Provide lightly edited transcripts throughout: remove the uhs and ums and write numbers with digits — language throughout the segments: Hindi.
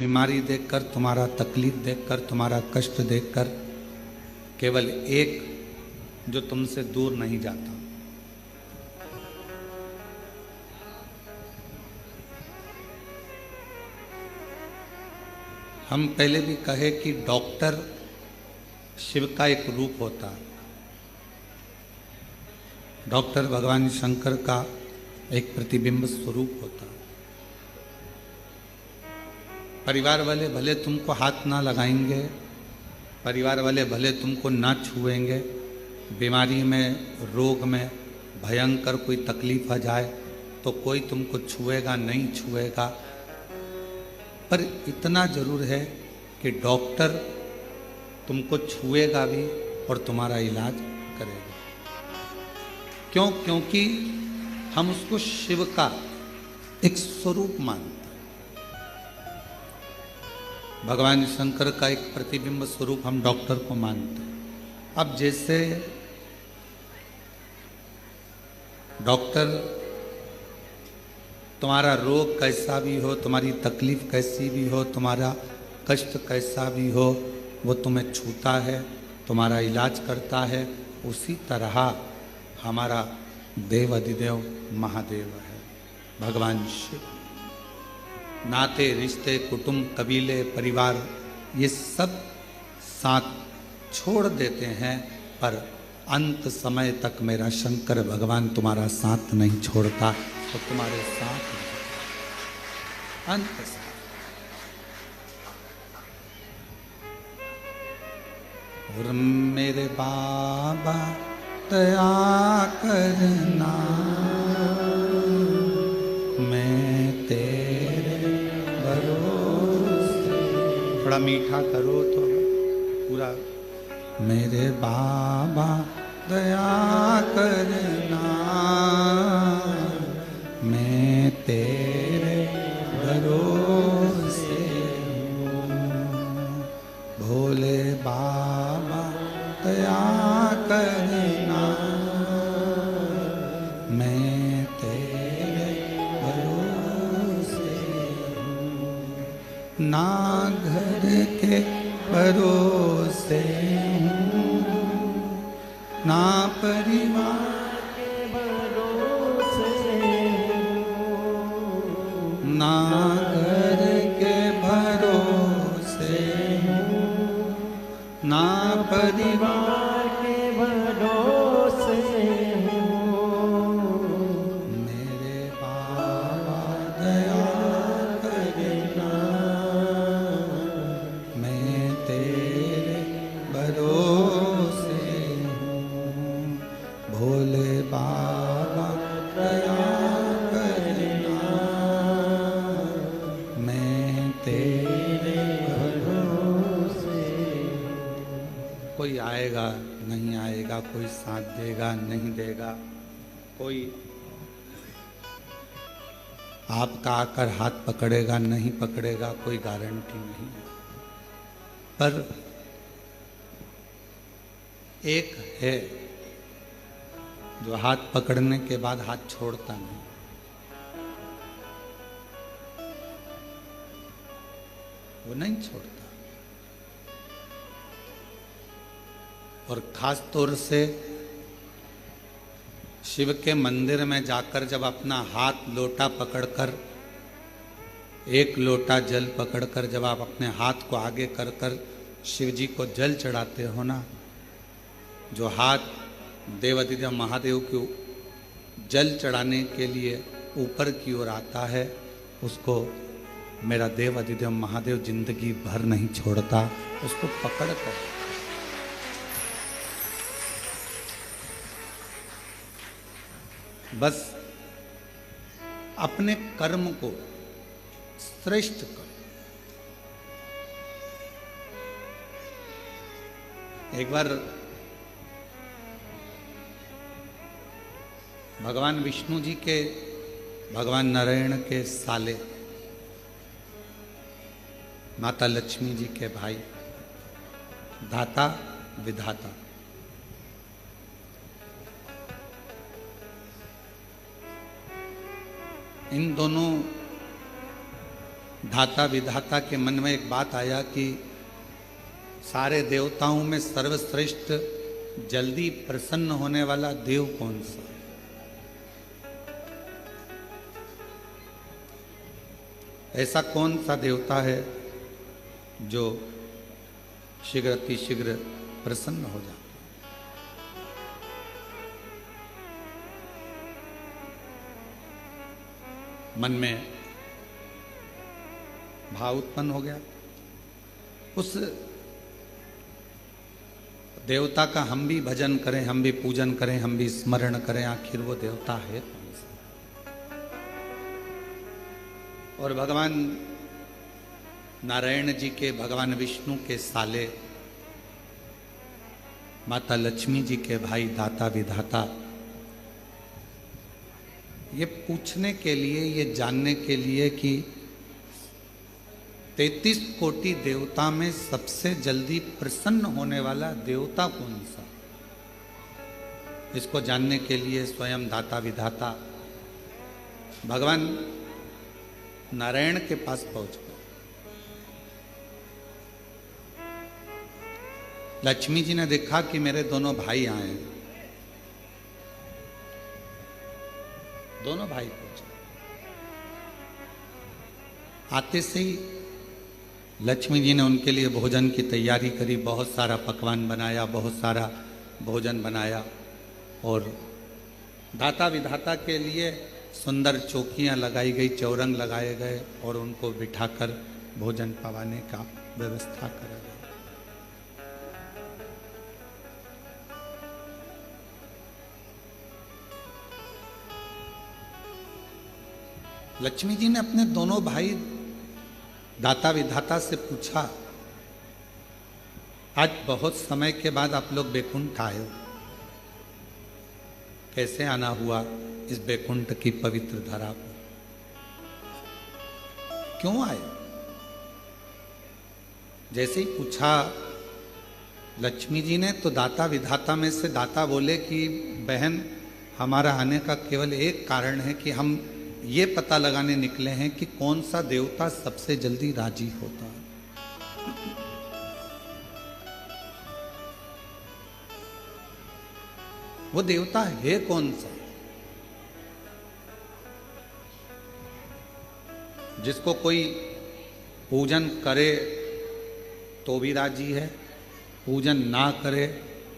बीमारी देखकर, तुम्हारा तकलीफ देखकर, तुम्हारा कष्ट देखकर केवल एक जो तुमसे दूर नहीं जाता। हम पहले भी कहे कि डॉक्टर शिव का एक रूप होता है। डॉक्टर भगवान शंकर का एक प्रतिबिंब स्वरूप होता है। परिवार वाले भले तुमको हाथ ना लगाएंगे, परिवार वाले भले तुमको ना छुएंगे, बीमारी में, रोग में भयंकर कोई तकलीफ आ जाए तो कोई तुमको छुएगा नहीं छुएगा, पर इतना जरूर है कि डॉक्टर तुमको छुएगा भी और तुम्हारा इलाज करेगा। क्यों? क्योंकि हम उसको शिव का एक स्वरूप मानते हैं। भगवान शंकर का एक प्रतिबिंब स्वरूप हम डॉक्टर को मानते हैं। अब जैसे डॉक्टर तुम्हारा रोग कैसा भी हो, तुम्हारी तकलीफ कैसी भी हो, तुम्हारा कष्ट कैसा भी हो, वो तुम्हें छूता है, तुम्हारा इलाज करता है, उसी तरह हमारा देव अधिदेव महादेव है भगवान शिव। नाते, रिश्ते, कुटुंब, कबीले, परिवार ये सब साथ छोड़ देते हैं, पर अंत समय तक मेरा शंकर भगवान तुम्हारा साथ नहीं छोड़ता, तो तुम्हारे साथ अंत से। और मेरे बाबा दया करना, मैं तेरे भरोसे। थोड़ा मीठा करो तो पूरा। मेरे बाबा दया करना, मैं तेरे भरोसे हूँ। भोले बाबा दया करना, मैं तेरे भरोसे हूँ। ना घर के भरोसे हूँ, ना परिवार ना घर के भरोसे हूँ, ना परिवार के भरोसे हूँ। मेरे बाबा दया करना, मैं तेरे भरोसे हूँ। भोले बाबा दया कोई आएगा नहीं आएगा, कोई साथ देगा नहीं देगा, कोई आपका आकर हाथ पकड़ेगा नहीं पकड़ेगा, कोई गारंटी नहीं है। पर एक है जो हाथ पकड़ने के बाद हाथ छोड़ता नहीं। वो नहीं छोड़ता। और खास तौर से शिव के मंदिर में जाकर जब अपना हाथ लोटा पकड़कर, एक लोटा जल पकड़कर जब आप अपने हाथ को आगे कर कर शिव जी को जल चढ़ाते हो ना, जो हाथ देवाधिदेव महादेव को जल चढ़ाने के लिए ऊपर की ओर आता है, उसको मेरा देव अधिदेव महादेव जिंदगी भर नहीं छोड़ता। उसको पकड़ कर बस अपने कर्म को श्रेष्ठ करो। एक बार भगवान विष्णु जी के, भगवान नारायण के साले, माता लक्ष्मी जी के भाई, दाता विधाता, इन दोनों धाता विधाता के मन में एक बात आया कि सारे देवताओं में सर्वश्रेष्ठ जल्दी प्रसन्न होने वाला देव कौन सा है? ऐसा कौन सा देवता है जो शीघ्र अतिशीघ्र प्रसन्न हो जाता? मन में भाव उत्पन्न हो गया। उस देवता का हम भी भजन करें, हम भी पूजन करें, हम भी स्मरण करें, आखिर वो देवता है कौन सा? और भगवान नारायण जी के, भगवान विष्णु के साले, माता लक्ष्मी जी के भाई दाता विधाता, ये पूछने के लिए, ये जानने के लिए कि 33 कोटि देवता में सबसे जल्दी प्रसन्न होने वाला देवता कौन सा, इसको जानने के लिए स्वयं दाता विधाता भगवान नारायण के पास पहुंच गए। लक्ष्मी जी ने देखा कि मेरे दोनों भाई आए हैं। दोनों भाई पहुंचे। आते से ही लक्ष्मी जी ने उनके लिए भोजन की तैयारी करी, बहुत सारा पकवान बनाया, बहुत सारा भोजन बनाया और दाता विधाता के लिए सुंदर चौकियां लगाई गई, चौरंग लगाए गए और उनको बिठाकर भोजन पवाने का व्यवस्था करा गया। लक्ष्मी जी ने अपने दोनों भाई दाता विधाता से पूछा, आज बहुत समय के बाद आप लोग बैकुंठ आए हो, कैसे आना हुआ इस बैकुंठ की पवित्र धरा पर? क्यों आए? जैसे ही पूछा लक्ष्मी जी ने तो दाता विधाता में से दाता बोले कि बहन, हमारा आने का केवल एक कारण है कि हम ये पता लगाने निकले हैं कि कौन सा देवता सबसे जल्दी राजी होता है। वो देवता है कौन सा जिसको कोई पूजन करे तो भी राजी है, पूजन ना करे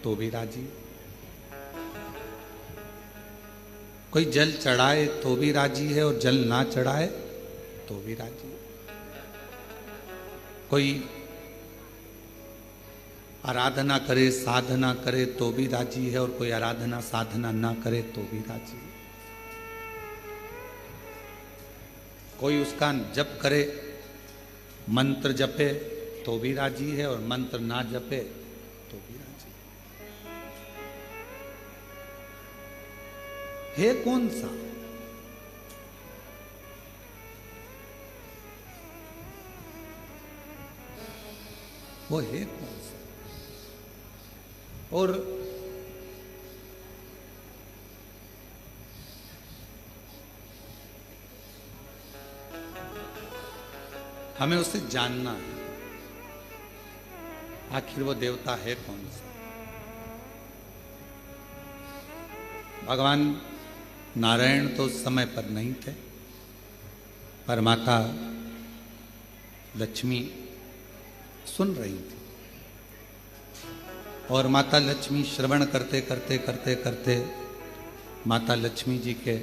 तो भी राजी है, कोई जल चढ़ाए तो भी राजी है और जल ना चढ़ाए तो भी राजी है, कोई आराधना करे साधना करे तो भी राजी है और कोई आराधना साधना ना करे तो भी राजी है, कोई उसका जप करे, मंत्र जपे तो भी राजी है और मंत्र ना जपे तो भी राजी है कौन सा? वो है कौन सा? और हमें उसे जानना है, आखिर वो देवता है कौन सा? भगवान नारायण तो उस समय पर नहीं थे, पर माता लक्ष्मी सुन रही थी और माता लक्ष्मी श्रवण करते करते करते करते माता लक्ष्मी जी के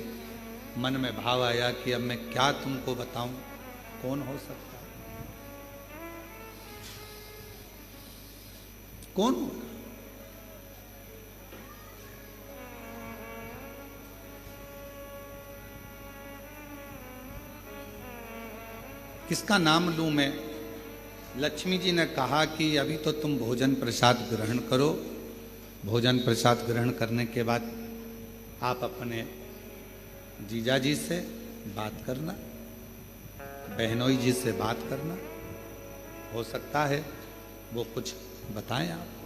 मन में भाव आया कि अब मैं क्या तुमको बताऊं, कौन हो सकता है, कौन होगा? किसका नाम लूं मैं? लक्ष्मी जी ने कहा कि अभी तो तुम भोजन प्रसाद ग्रहण करो, भोजन प्रसाद ग्रहण करने के बाद आप अपने जीजा जी से बात करना, बहनोई जी से बात करना, हो सकता है वो कुछ बताएं आपको।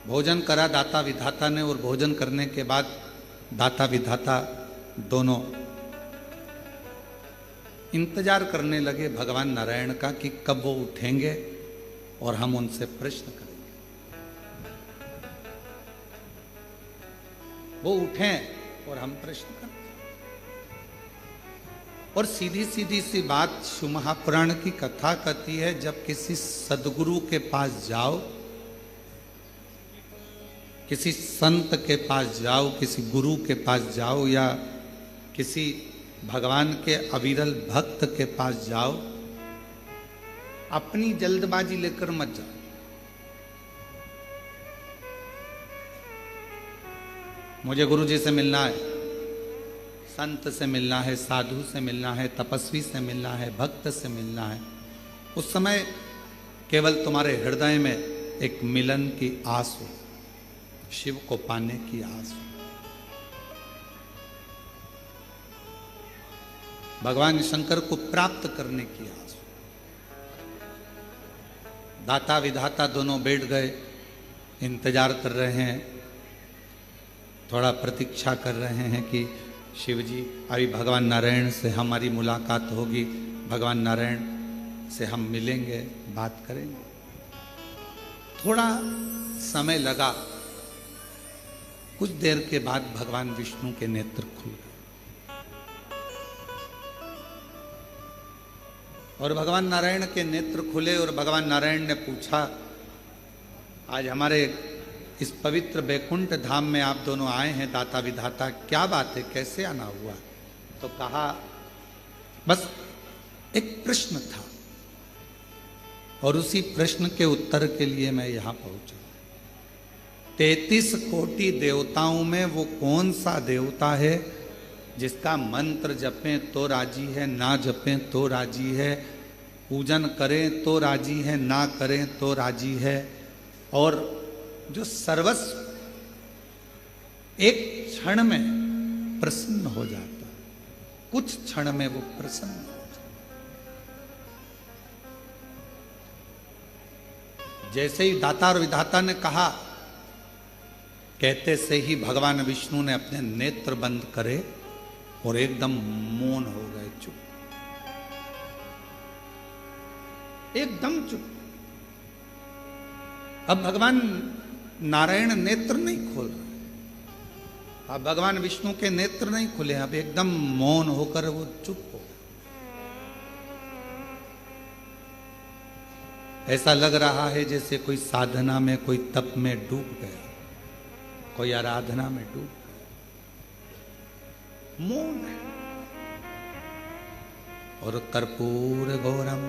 भोजन करा दाता विधाता ने और भोजन करने के बाद दाता विधाता दोनों इंतजार करने लगे भगवान नारायण का कि कब वो उठेंगे और हम उनसे प्रश्न करेंगे। वो उठें और हम प्रश्न करें। और सीधी सीधी सी बात शिव महापुराण की कथा कहती है, जब किसी सदगुरु के पास जाओ, किसी संत के पास जाओ, किसी गुरु के पास जाओ या किसी भगवान के अविरल भक्त के पास जाओ, अपनी जल्दबाजी लेकर मत जाओ। मुझे गुरु जी से मिलना है, संत से मिलना है, साधु से मिलना है, तपस्वी से मिलना है, भक्त से मिलना है। उस समय केवल तुम्हारे हृदय में एक मिलन की आस हो, शिव को पाने की आस हो, भगवान शंकर को प्राप्त करने की आस हो। दाता विधाता दोनों बैठ गए, इंतजार कर रहे हैं, थोड़ा प्रतीक्षा कर रहे हैं कि शिव जी अभी भगवान नारायण से हमारी मुलाकात होगी, भगवान नारायण से हम मिलेंगे, बात करेंगे। थोड़ा समय लगा। कुछ देर के बाद भगवान विष्णु के नेत्र खुल गए और भगवान नारायण के नेत्र खुले और भगवान नारायण ने पूछा, आज हमारे इस पवित्र बैकुंठ धाम में आप दोनों आए हैं दाता विधाता, क्या बात है, कैसे आना हुआ? तो कहा, बस एक प्रश्न था और उसी प्रश्न के उत्तर के लिए मैं यहां पहुंचा। 33 कोटि देवताओं में वो कौन सा देवता है जिसका मंत्र जपें तो राजी है, ना जपें तो राजी है, पूजन करें तो राजी है, ना करें तो राजी है, और जो सर्वस्व एक क्षण में प्रसन्न हो जाता है, कुछ क्षण में वो प्रसन्न हो जाता है। जैसे ही दाता और विधाता ने कहा, कहते से ही भगवान विष्णु ने अपने नेत्र बंद करे और एकदम मौन हो गए, चुप, एकदम चुप। अब भगवान नारायण नेत्र नहीं खोल रहे, अब भगवान विष्णु के नेत्र नहीं खुले, अब एकदम मौन होकर वो चुप हो। ऐसा लग रहा है जैसे कोई साधना में, कोई तप में डूब गया, कोई आराधना में डूब गया, मौन है। और कर्पूर गौरम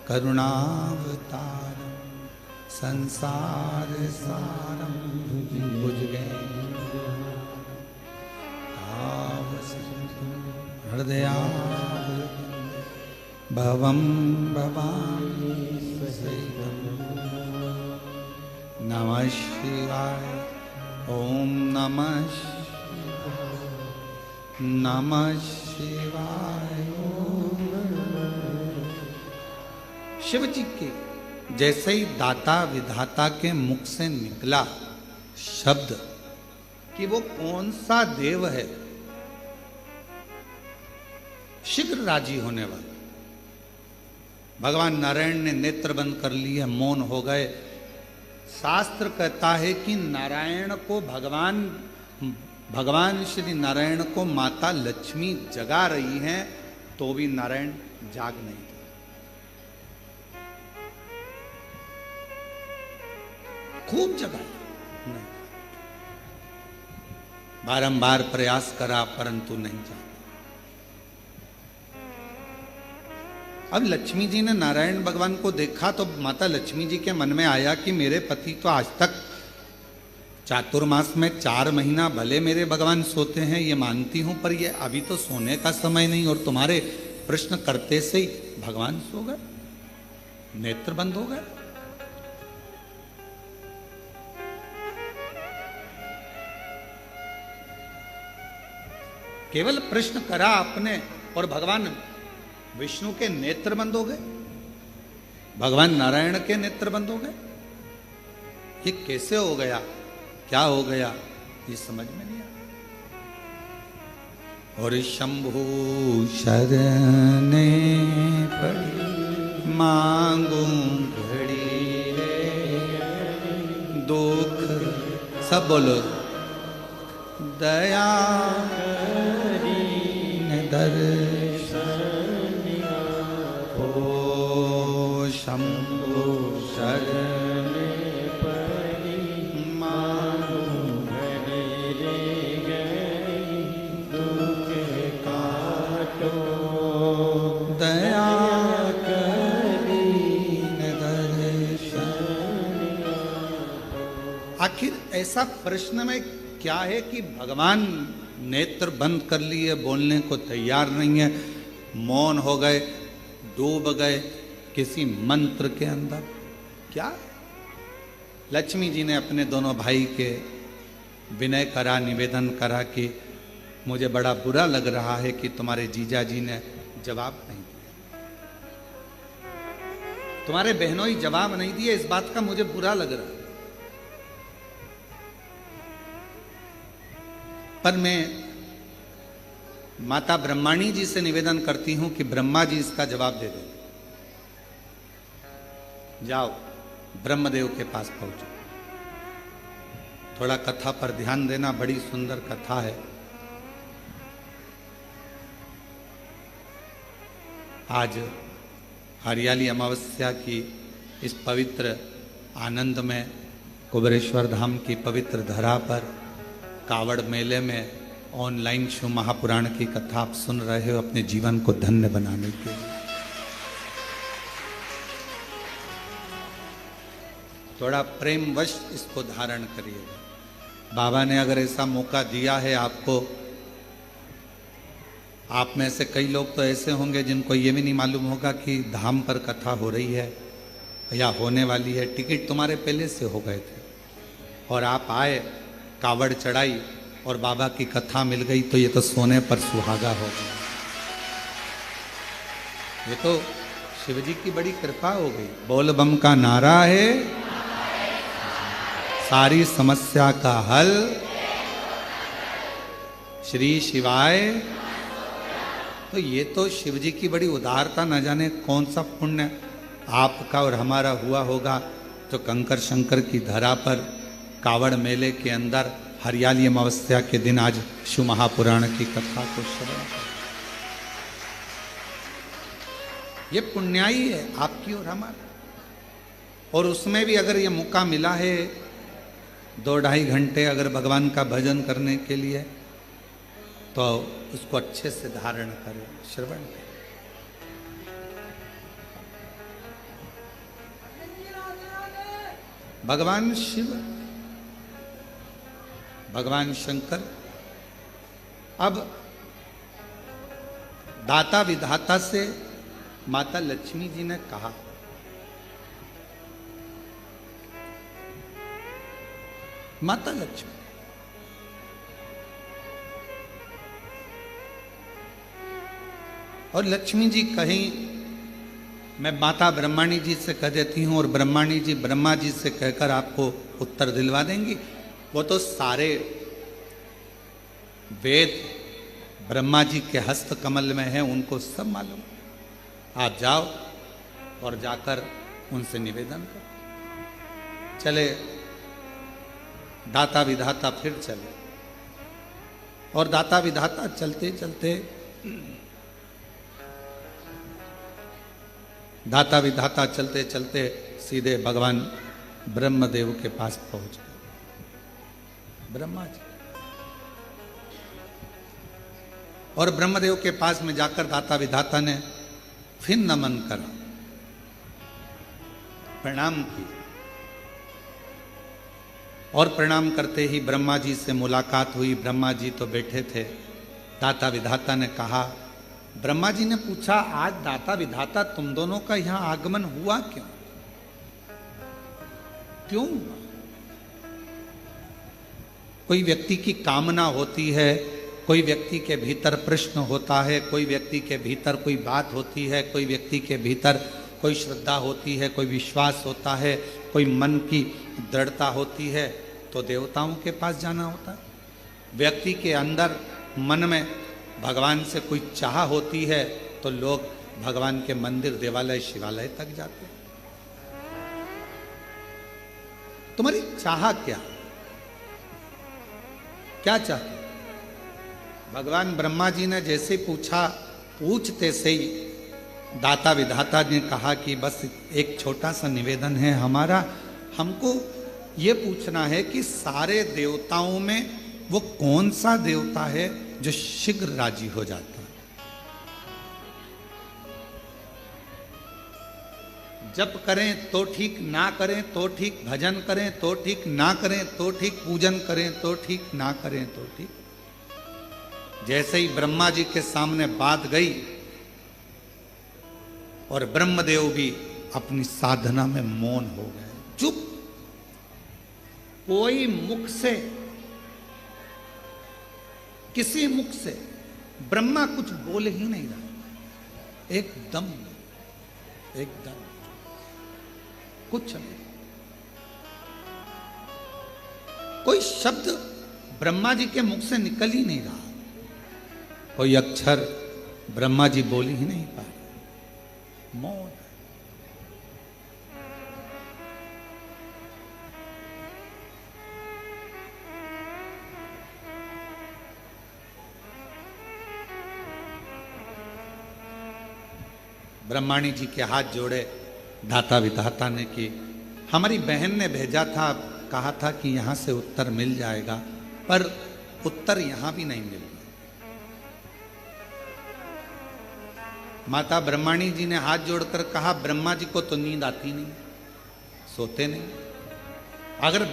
करुणावतारम संसार सारम बुझ गए हृदय भवम भवामी नमः शिवाय, ओम नमः नमः शिवाय। शिव जी के जैसे ही दाता विधाता के मुख से निकला शब्द कि वो कौन सा देव है शीघ्र राजी होने वाला, भगवान नारायण ने नेत्र बंद कर लिए, मौन हो गए। शास्त्र कहता है कि नारायण को भगवान श्री नारायण को माता लक्ष्मी जगा रही हैं, तो भी नारायण जाग नहीं गए। खूब जगाया, नहीं, बारंबार प्रयास करा परंतु नहीं जागा। अब लक्ष्मी जी ने नारायण भगवान को देखा तो माता लक्ष्मी जी के मन में आया कि मेरे पति तो आज तक चातुर्मास में 4 महीना भले मेरे भगवान सोते हैं, ये मानती हूं, पर ये अभी तो सोने का समय नहीं, और तुम्हारे प्रश्न करते से ही भगवान सो गए, नेत्र बंद हो गए। केवल प्रश्न करा आपने और भगवान विष्णु के नेत्र बंद हो गए, भगवान नारायण के नेत्र बंद हो गए। ये कैसे हो गया, क्या हो गया, ये समझ में नहीं आया। और शंभु शरणे पड़ी मांगू घड़ी दुख सब बोलो दया दर्शन ओ शंभु शरण पड़ी मांगू घड़ी गई दुख काटो दया आखिर ऐसा प्रश्न में क्या है कि भगवान नेत्र बंद कर लिए, बोलने को तैयार नहीं है, मौन हो गए, डूब गए किसी मंत्र के अंदर? क्या लक्ष्मी जी ने अपने दोनों भाई के विनय करा, निवेदन करा कि मुझे बड़ा बुरा लग रहा है कि तुम्हारे जीजा जी ने जवाब नहीं दिया, तुम्हारे बहनों ही जवाब नहीं दिए, इस बात का मुझे बुरा लग रहा है। पर मैं माता ब्रह्माणी जी से निवेदन करती हूं कि ब्रह्मा जी इसका जवाब दे दें। जाओ ब्रह्मदेव के पास पहुंचो, थोड़ा कथा पर ध्यान देना, बड़ी सुंदर कथा है। आज हरियाली अमावस्या की इस पवित्र आनंद में कुबेरेश्वर धाम की पवित्र धरा पर कावड़ मेले में ऑनलाइन शिव महापुराण की कथा आप सुन रहे हो अपने जीवन को धन्य बनाने के लिए। थोड़ा प्रेमवश इसको धारण करिएगा। बाबा ने अगर ऐसा मौका दिया है आपको, आप में से कई लोग तो ऐसे होंगे जिनको ये भी नहीं मालूम होगा कि धाम पर कथा हो रही है या होने वाली है। टिकट तुम्हारे पहले से हो गए थे और आप आए, कावड़ चढ़ाई और बाबा की कथा मिल गई, तो ये तो सोने पर सुहागा हो गया। ये तो शिव जी की बड़ी कृपा हो गई। बोल बम का नारा है, सारी समस्या का हल श्री शिवाय। तो ये तो शिव जी की बड़ी उदारता, न जाने कौन सा पुण्य आपका और हमारा हुआ होगा तो कंकर शंकर की धरा पर कावड़ मेले के अंदर हरियाली अमावस्या के दिन आज शिव महापुराण की कथा को श्रवण कर। ये पुण्याई है आपकी और हमारा। और उसमें भी अगर ये मौका मिला है 2-2.5 घंटे अगर भगवान का भजन करने के लिए, तो उसको अच्छे से धारण करें, श्रवण करें। भगवान शिव, भगवान शंकर अब दाता विधाता से माता लक्ष्मी जी ने कहा, माता लक्ष्मी और लक्ष्मी जी कहीं, मैं माता ब्रह्माणी जी से कह देती हूं और ब्रह्माणी जी ब्रह्मा जी से कहकर आपको उत्तर दिलवा देंगी। वो तो सारे वेद ब्रह्मा जी के हस्त कमल में है, उनको सब मालूम। आप जाओ और जाकर उनसे निवेदन करो। चले दाता विधाता फिर चले, और दाता विधाता चलते चलते दाता विधाता चलते चलते सीधे भगवान ब्रह्मदेव के पास पहुंच गए। ब्रह्मा जी और ब्रह्मदेव के पास में जाकर दाता विधाता ने फिर नमन करा, प्रणाम किया। और प्रणाम करते ही ब्रह्मा जी से मुलाकात हुई। ब्रह्मा जी तो बैठे थे। दाता विधाता ने कहा, ब्रह्मा जी ने पूछा, आज दाता विधाता तुम दोनों का यहां आगमन हुआ क्यों? क्यों हुआ? कोई व्यक्ति की कामना होती है, कोई व्यक्ति के भीतर प्रश्न होता है, कोई व्यक्ति के भीतर कोई बात होती है, कोई व्यक्ति के भीतर कोई श्रद्धा होती है, कोई विश्वास होता है, कोई मन की दृढ़ता होती है, तो देवताओं के पास जाना होता है। व्यक्ति के अंदर मन में भगवान से कोई चाह होती है तो लोग भगवान के मंदिर, देवालय, शिवालय तक जाते हैं। तुम्हारी चाह क्या क्या चाहते? भगवान ब्रह्मा जी ने जैसे पूछा, पूछते से ही दाता विधाता ने कहा कि बस एक छोटा सा निवेदन है हमारा, हमको ये पूछना है कि सारे देवताओं में वो कौन सा देवता है जो शीघ्र राजी हो जाता है? जप करें तो ठीक, ना करें तो ठीक, भजन करें तो ठीक, ना करें तो ठीक, पूजन करें तो ठीक, ना करें तो ठीक। जैसे ही ब्रह्मा जी के सामने बात गई और ब्रह्मदेव भी अपनी साधना में मौन हो गए, चुप। कोई मुख से, किसी मुख से ब्रह्मा कुछ बोल ही नहीं रहा, एकदम कुछ नहीं, कोई शब्द ब्रह्मा जी के मुख से निकल ही नहीं रहा, कोई अक्षर ब्रह्मा जी बोल ही नहीं पा रहे, मौन। ब्रह्माणी जी के हाथ जोड़े दाता विधाता ने कि हमारी बहन ने भेजा था, कहा था कि यहां से उत्तर मिल जाएगा, पर उत्तर यहां भी नहीं मिल गया। माता ब्रह्माणी जी ने हाथ जोड़कर कहा, ब्रह्मा जी को तो नींद आती नहीं, सोते नहीं। अगर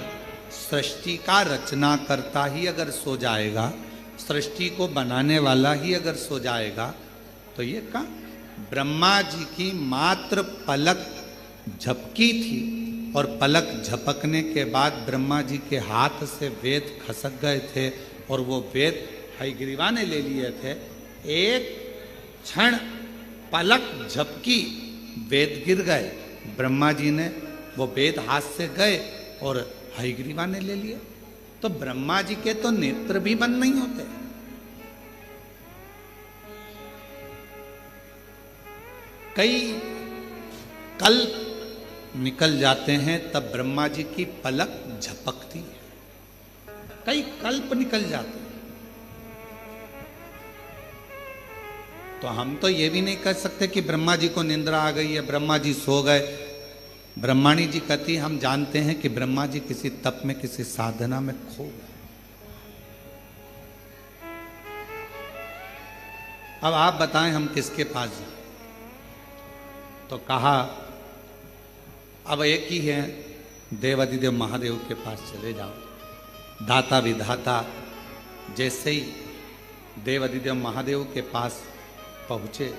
सृष्टि का रचना करता ही अगर सो जाएगा, सृष्टि को बनाने वाला ही अगर सो जाएगा, तो ये कहा ब्रह्मा जी की मात्र पलक झपकी थी और पलक झपकने के बाद ब्रह्मा जी के हाथ से वेद खसक गए थे और वो वेद हयग्रीवा ने ले लिए थे। एक क्षण पलक झपकी, वेद गिर गए, ब्रह्मा जी ने वो वेद हाथ से गए और हयग्रीवा ने ले लिए। तो ब्रह्मा जी के तो नेत्र भी बंद नहीं होते। कई कल्प निकल जाते हैं तब ब्रह्मा जी की पलक झपकती है, कई कल्प निकल जाते हैं। तो हम तो ये भी नहीं कह सकते कि ब्रह्मा जी को निंद्रा आ गई है, ब्रह्मा जी सो गए। ब्रह्माणी जी कहती, हम जानते हैं कि ब्रह्मा जी किसी तप में, किसी साधना में खो गए। अब आप बताएं हम किसके पास जाएं? तो कहा अब एक ही है, देवादिदेव महादेव के पास चले जाओ। दाता विधाता जैसे ही देवादिदेव महादेव के पास पहुंचे,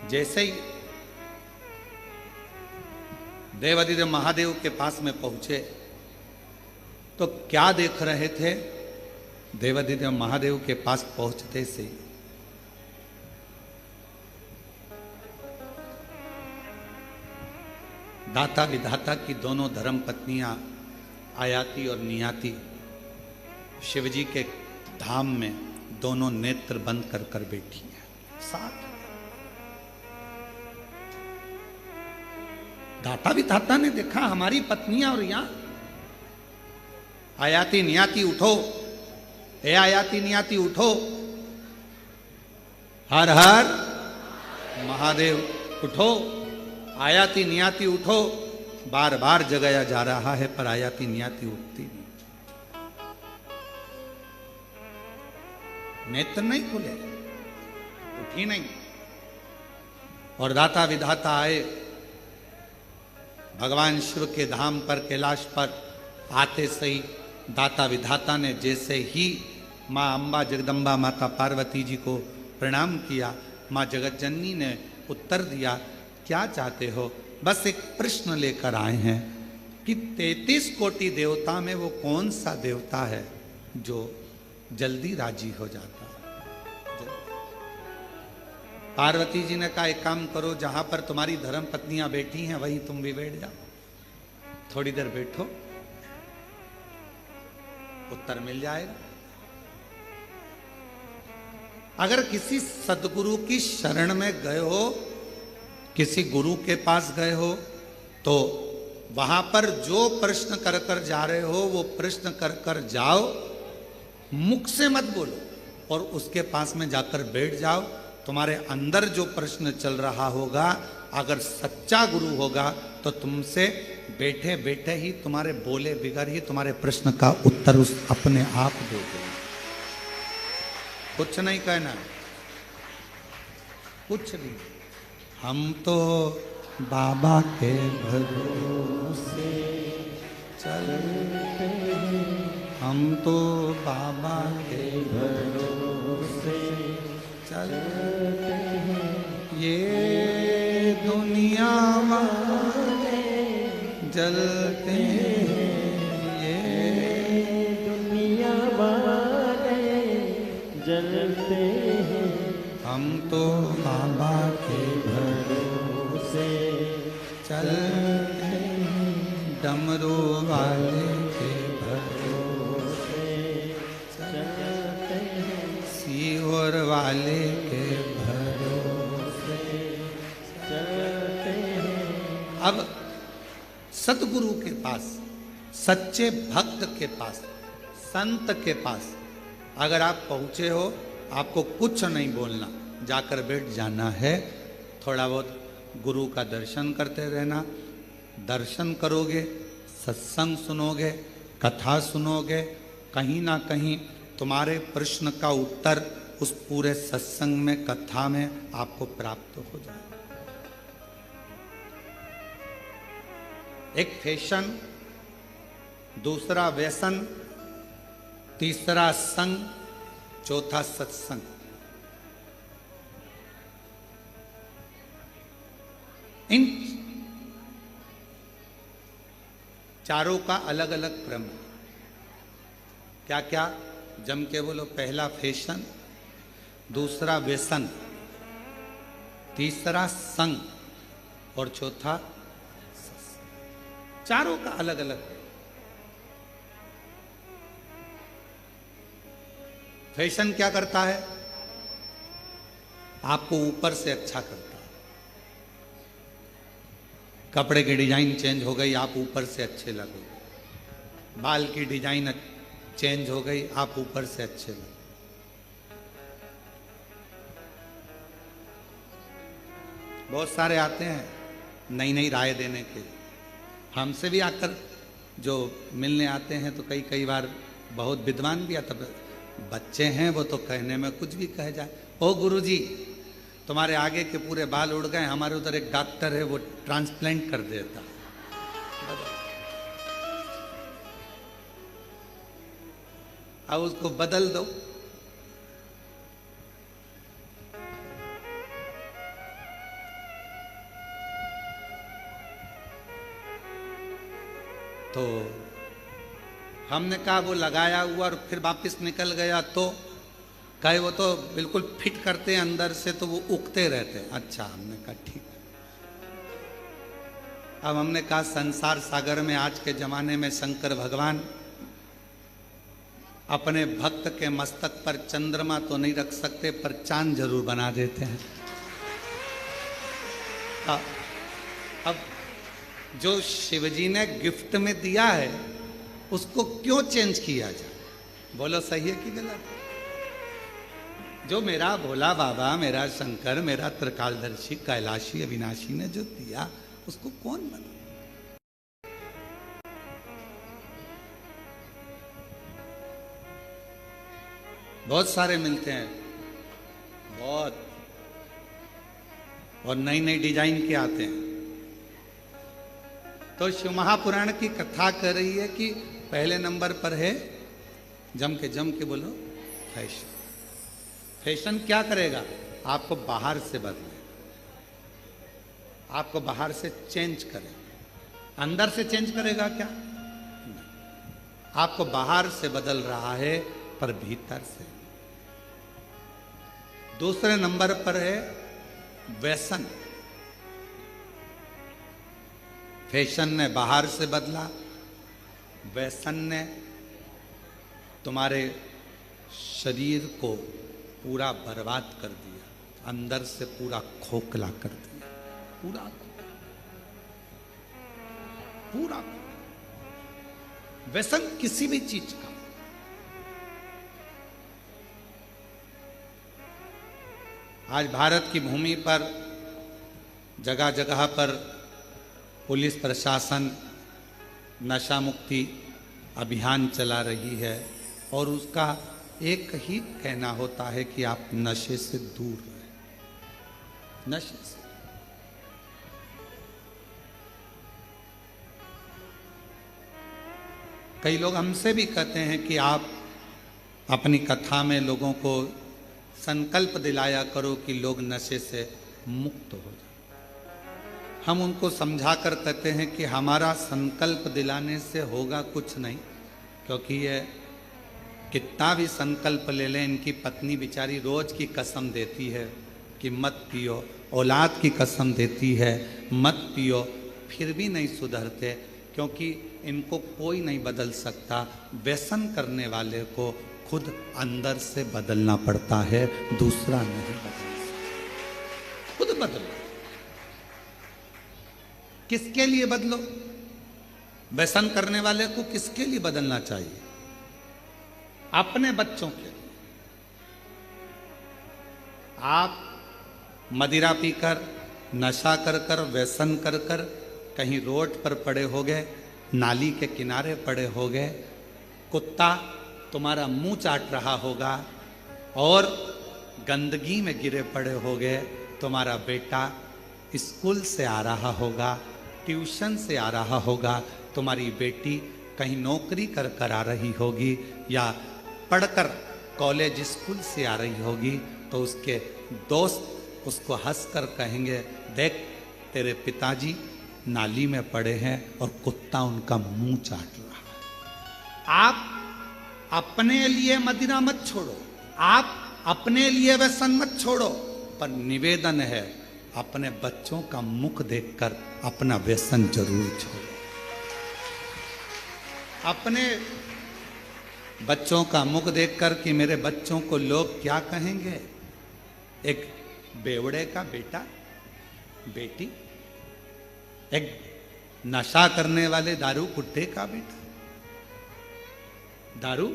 जैसे ही देवादिदेव महादेव के पास में पहुंचे तो क्या देख रहे थे? देवादिदेव महादेव के पास पहुंचते से दाता विधाता की दोनों धर्म पत्नियां आयाति और नियाति शिवजी के धाम में दोनों नेत्र बंद कर कर बैठी हैं साथ। दाता विधाता ने देखा हमारी पत्नियां, और यहां आयाति नियाति उठो, हे आयाति नियाति उठो, हर हर महादेव उठो, आयाति नियाति उठो। बार बार जगाया जा रहा है पर आयाति नियाति उठती नहीं, नेत्र नहीं खुले, उठी नहीं। और दाता विधाता आए भगवान शिव के धाम पर, कैलाश पर आते सही दाता विधाता ने जैसे ही माँ अम्बा जगदम्बा माता पार्वती जी को प्रणाम किया, माँ जगतजननी ने उत्तर दिया, क्या चाहते हो? बस एक प्रश्न लेकर आए हैं कि 33 कोटि देवता में वो कौन सा देवता है जो जल्दी राजी हो जाता है? पार्वती जी ने कहा, एक काम करो, जहां पर तुम्हारी धर्म पत्नियां बैठी हैं वहीं तुम भी बैठ जाओ, थोड़ी देर बैठो। उत्तर मिल जाएगा। अगर किसी सदगुरु की शरण में गए हो, किसी गुरु के पास गए हो, तो वहां पर जो प्रश्न कर कर जा रहे हो वो प्रश्न कर कर जाओ, मुख से मत बोलो, और उसके पास में जाकर बैठ जाओ। तुम्हारे अंदर जो प्रश्न चल रहा होगा, अगर सच्चा गुरु होगा तो तुमसे बैठे बैठे ही, तुम्हारे बोले बिगर ही तुम्हारे प्रश्न का उत्तर उस अपने आप दे देगा। कुछ नहीं कहना, कुछ नहीं। हम तो बाबा के भरोसे चलते हैं, हम तो बाबा के भरोसे चलते हैं, ये दुनिया वाले जलते हैं, ये दुनिया वाले जलते हैं, हम तो बाबा के भरोसे चलते हैं, डमरू वाले के भरोसे चलते हैं, सीहोर वाले के भरोसे चलते हैं। अब सतगुरु के पास, सच्चे भक्त के पास, संत के पास अगर आप पहुंचे हो, आपको कुछ नहीं बोलना, जाकर बैठ जाना है। थोड़ा बहुत गुरु का दर्शन करते रहना। दर्शन करोगे, सत्संग सुनोगे, कथा सुनोगे, कहीं ना कहीं तुम्हारे प्रश्न का उत्तर उस पूरे सत्संग में, कथा में आपको प्राप्त हो जाएगा। एक फैशन, दूसरा व्यसन, तीसरा संग, चौथा सत्संग। इन चारों का अलग अलग क्रम है। क्या क्या? जम के बोलो। पहला फैशन, दूसरा व्यसन, तीसरा संग और चौथा सत्संग। चारों का अलग अलग। फैशन क्या करता है? आपको ऊपर से अच्छा करता है। कपड़े की डिजाइन चेंज हो गई, आप ऊपर से अच्छे लगो। बाल की डिजाइन चेंज हो गई, आप ऊपर से अच्छे लगो। बहुत सारे आते हैं नई नई राय देने के। हमसे भी आकर जो मिलने आते हैं तो कई बार बहुत विद्वान भी आता। बच्चे हैं वो तो कहने में कुछ भी कह जाए। ओ गुरुजी, तुम्हारे आगे के पूरे बाल उड़ गए, हमारे उधर एक डॉक्टर है वो ट्रांसप्लांट कर देता। अब उसको बदल दो। तो हमने कहा वो लगाया हुआ और फिर वापस निकल गया, तो कहे वो तो बिल्कुल फिट करते हैं अंदर से, तो वो उगते रहते हैं। अच्छा, हमने कहा ठीक। अब हमने कहा संसार सागर में आज के जमाने में शंकर भगवान अपने भक्त के मस्तक पर चंद्रमा तो नहीं रख सकते, पर चांद जरूर बना देते हैं। अब जो शिवजी ने गिफ्ट में दिया है उसको क्यों चेंज किया जाए? बोलो सही है कि गलत? जो मेरा भोला बाबा, मेरा शंकर, मेरा त्रिकालदर्शी, कैलाशी, अविनाशी ने जो दिया उसको कौन बना? बहुत सारे मिलते हैं, बहुत, और नई नई डिजाइन के आते हैं। तो शिव महापुराण की कथा कर रही है कि पहले नंबर पर है, जम के बोलो, फैशन। फैशन क्या करेगा? आपको बाहर से बदले, आपको बाहर से चेंज करेगा। अंदर से चेंज करेगा क्या? नहीं। आपको बाहर से बदल रहा है पर भीतर से। दूसरे नंबर पर है व्यसन। फैशन ने बाहर से बदला, व्यसन ने तुम्हारे शरीर को पूरा बर्बाद कर दिया, अंदर से पूरा खोखला कर दिया, पूरा पूरा व्यसन किसी भी चीज का। आज भारत की भूमि पर जगह जगह पर पुलिस प्रशासन नशा मुक्ति अभियान चला रही है और उसका एक ही कहना होता है कि आप नशे से दूर रहें, नशे से। कई लोग हमसे भी कहते हैं कि आप अपनी कथा में लोगों को संकल्प दिलाया करो कि लोग नशे से मुक्त हो जाए। हम उनको समझा कर कहते हैं कि हमारा संकल्प दिलाने से होगा कुछ नहीं, क्योंकि ये कितना भी संकल्प ले लें, इनकी पत्नी बेचारी रोज की कसम देती है कि मत पियो, औलाद की कसम देती है मत पियो, फिर भी नहीं सुधरते, क्योंकि इनको कोई नहीं बदल सकता। व्यसन करने वाले को खुद अंदर से बदलना पड़ता है, दूसरा नहीं बदल सकता, खुद बदलो। किसके लिए बदलो? व्यसन करने वाले को किसके लिए बदलना चाहिए? अपने बच्चों के लिए। आप मदिरा पीकर, नशा कर कर, व्यसन कर कर कहीं रोड पर पड़े हो गए, नाली के किनारे पड़े हो गए, कुत्ता तुम्हारा मुंह चाट रहा होगा और गंदगी में गिरे पड़े हो गए, तुम्हारा बेटा स्कूल से आ रहा होगा, ट्यूशन से आ रहा होगा, तुम्हारी बेटी कहीं नौकरी कर कर आ रही होगी या पढ़कर कॉलेज स्कूल से आ रही होगी, तो उसके दोस्त उसको हंसकर कहेंगे, देख तेरे पिताजी नाली में पड़े हैं और कुत्ता उनका मुंह चाट रहा है। आप अपने लिए मदिरा मत छोड़ो, आप अपने लिए व्यसन मत छोड़ो, पर निवेदन है अपने बच्चों का मुख देखकर अपना व्यसन जरूर छोड़ो। अपने बच्चों का मुख देखकर कि मेरे बच्चों को लोग क्या कहेंगे, एक बेवड़े का बेटा बेटी, एक नशा करने वाले दारू कुट्टे का बेटा, दारू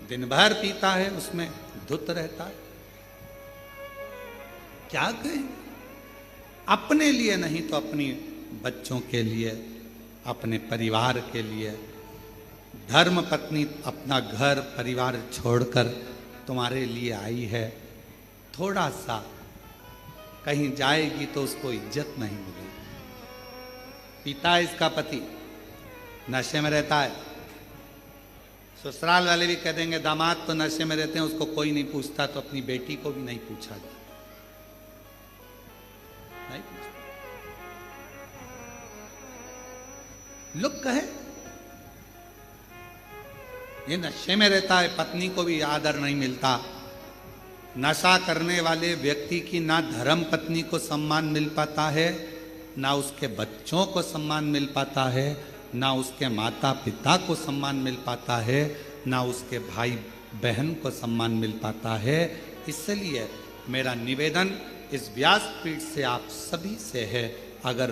दिन भर पीता है, उसमें धुत रहता है, क्या कहेंगे? अपने लिए नहीं तो अपनी बच्चों के लिए, अपने परिवार के लिए। धर्म पत्नी अपना घर परिवार छोड़कर तुम्हारे लिए आई है, थोड़ा सा कहीं जाएगी तो उसको इज्जत नहीं मिलेगी। पिता इसका पति नशे में रहता है, ससुराल वाले भी कह देंगे दामाद तो नशे में रहते हैं, उसको कोई नहीं पूछता, तो अपनी बेटी को भी नहीं पूछा जाता, नहीं पूछता। लोग कहे ये नशे में रहता है, पत्नी को भी आदर नहीं मिलता। नशा करने वाले व्यक्ति की ना धर्म पत्नी को सम्मान मिल पाता है, ना उसके बच्चों को सम्मान मिल पाता है, ना उसके माता पिता को सम्मान मिल पाता है, ना उसके भाई बहन को सम्मान मिल पाता है। इसलिए मेरा निवेदन इस व्यासपीठ से आप सभी से है, अगर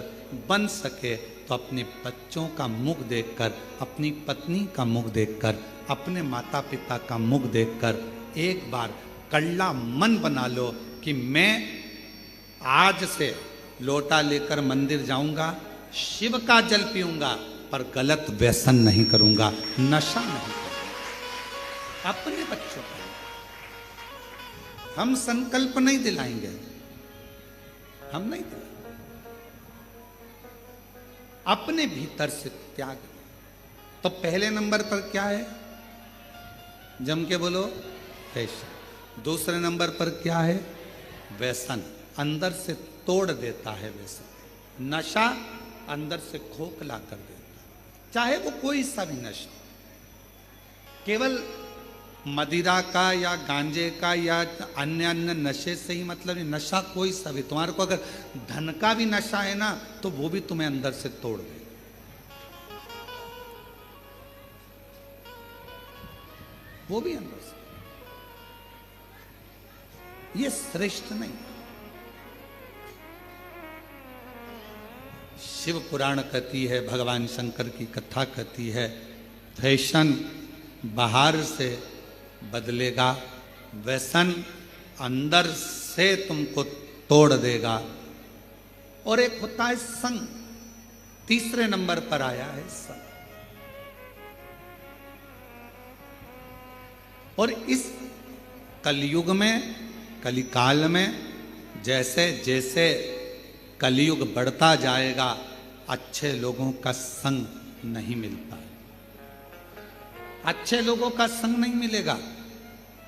बन सके तो अपने बच्चों का मुख देखकर, अपनी पत्नी का मुख देखकर, अपने माता पिता का मुख देखकर एक बार कड़ला मन बना लो कि मैं आज से लोटा लेकर मंदिर जाऊंगा, शिव का जल पीऊंगा, पर गलत व्यसन नहीं करूंगा, नशा नहीं करूंगा। अपने बच्चों का हम संकल्प नहीं दिलाएंगे, हम नहीं दिलाएंगे, अपने भीतर से त्याग। तो पहले नंबर पर क्या है? जम के बोलो, फैशन। दूसरे नंबर पर क्या है? व्यसन, अंदर से तोड़ देता है व्यसन। नशा अंदर से खोखला कर देता है, चाहे वो कोई सा भी नशा, केवल मदिरा का या गांजे का या अन्य अन्य नशे से ही मतलब नहीं, नशा कोई सा भी। तुम्हारे को अगर धन का भी नशा है ना, तो वो भी तुम्हें अंदर से तोड़ देगा। वो भी अनुभव से, ये श्रेष्ठ नहीं। शिव पुराण कहती है, भगवान शंकर की कथा कहती है, फैशन बाहर से बदलेगा, व्यसन अंदर से तुमको तोड़ देगा। और एक होता है संग, तीसरे नंबर पर आया है संग। और इस कलयुग में, कलिकाल में जैसे जैसे कलयुग बढ़ता जाएगा, अच्छे लोगों का संग नहीं मिलता, अच्छे लोगों का संग नहीं मिलेगा।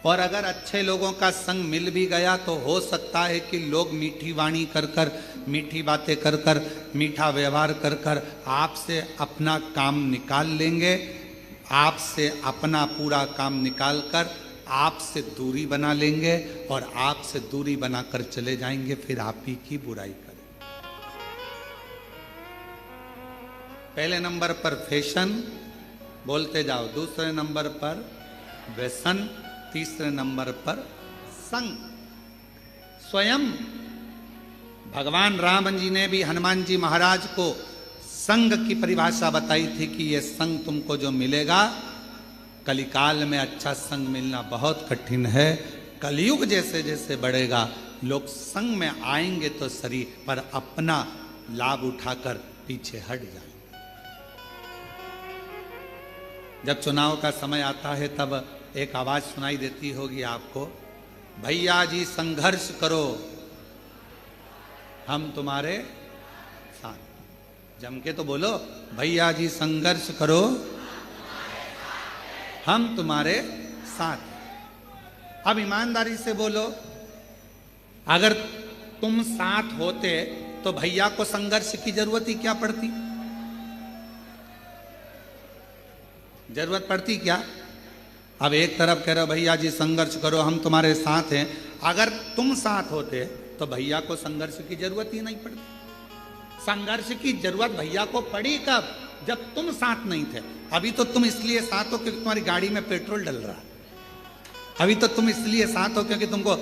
और अगर अच्छे लोगों का संग मिल भी गया तो हो सकता है कि लोग मीठी वाणी कर कर, मीठी बातें कर कर, मीठा व्यवहार कर कर आपसे अपना काम निकाल लेंगे, आपसे अपना पूरा काम निकाल कर आपसे दूरी बना लेंगे और आपसे दूरी बनाकर चले जाएंगे, फिर आप ही की बुराई करेंगे। पहले नंबर पर फैशन, बोलते जाओ, दूसरे नंबर पर व्यसन, तीसरे नंबर पर संग। स्वयं भगवान राम जी ने भी हनुमान जी महाराज को संग की परिभाषा बताई थी कि ये संग तुमको जो मिलेगा, कलिकाल में अच्छा संग मिलना बहुत कठिन है। कलयुग जैसे जैसे बढ़ेगा, लोग संग में आएंगे तो सही, पर अपना लाभ उठाकर पीछे हट जाएंगे। जब चुनाव का समय आता है तब एक आवाज सुनाई देती होगी आपको, भैया जी संघर्ष करो, हम तुम्हारे साथ। जम के तो बोलो, भैया जी संघर्ष करो, हम तुम्हारे साथ। अब ईमानदारी से बोलो, अगर तुम साथ होते तो भैया को संघर्ष की जरूरत ही क्या पड़ती? जरूरत पड़ती क्या? अब एक तरफ कह रहे हो भैया जी संघर्ष करो, हम तुम्हारे साथ हैं, अगर तुम साथ होते तो भैया को संघर्ष की जरूरत ही नहीं पड़ती। संघर्ष की जरूरत भैया को पड़ी कब? जब तुम साथ नहीं थे। अभी तो तुम इसलिए साथ हो क्योंकि तुम्हारी गाड़ी में पेट्रोल डल रहा है, अभी तो तुम इसलिए साथ हो क्योंकि तुमको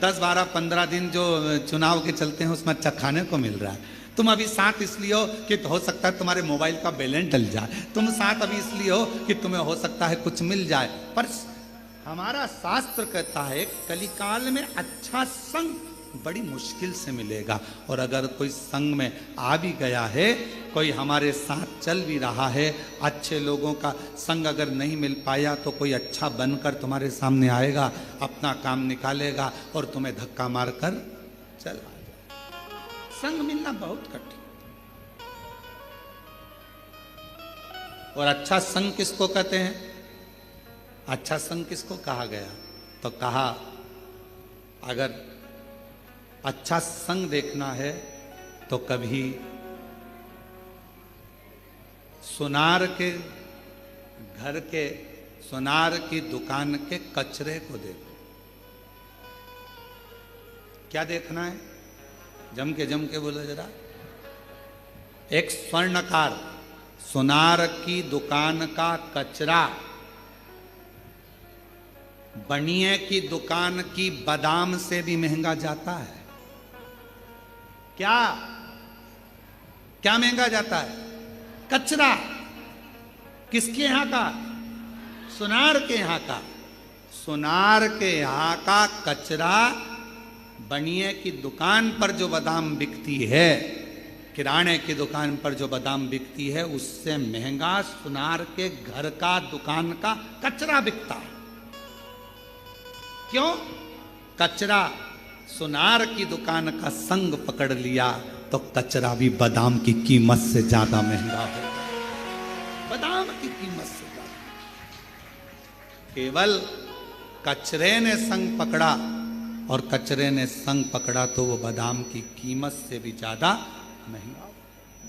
10, 12, 15 दिन जो चुनाव के चलते हैं उसमें अच्छा खाने को मिल रहा है। तुम अभी साथ इसलिए हो कि हो सकता है तुम्हारे मोबाइल का बैलेंस डल जाए, तुम साथ अभी इसलिए हो कि तुम्हें हो सकता है कुछ मिल जाए। पर हमारा शास्त्र कहता है कलिकाल में अच्छा संग बड़ी मुश्किल से मिलेगा। और अगर कोई संग में आ भी गया है, कोई हमारे साथ चल भी रहा है, अच्छे लोगों का संग अगर नहीं मिल पाया तो कोई अच्छा बनकर तुम्हारे सामने आएगा, अपना काम निकालेगा और तुम्हें धक्का मारकर चला जाए। संग मिलना बहुत कठिन। और अच्छा संग किसको कहते हैं? अच्छा संग किसको कहा गया? तो कहा अगर अच्छा संग देखना है तो कभी सुनार के घर के, सुनार की दुकान के कचरे को देखो। क्या देखना है? जम के बोलो जरा। एक स्वर्णकार सुनार की दुकान का कचरा बनिए की दुकान की बादाम से भी महंगा जाता है। क्या क्या महंगा जाता है? कचरा। किसके यहां का? सुनार के यहां का। सुनार के यहां का कचरा बनिए की दुकान पर जो बादाम बिकती है, किराने की दुकान पर जो बादाम बिकती है, उससे महंगा सुनार के घर का दुकान का कचरा बिकता है। क्यों? कचरा सुनार की दुकान का संग पकड़ लिया तो कचरा भी बादाम की कीमत से ज्यादा महंगा हो। बादाम की कीमत से ज्यादा। केवल कचरे ने संग पकड़ा, और कचरे ने संग पकड़ा तो वो बादाम की कीमत से भी ज्यादा महंगा।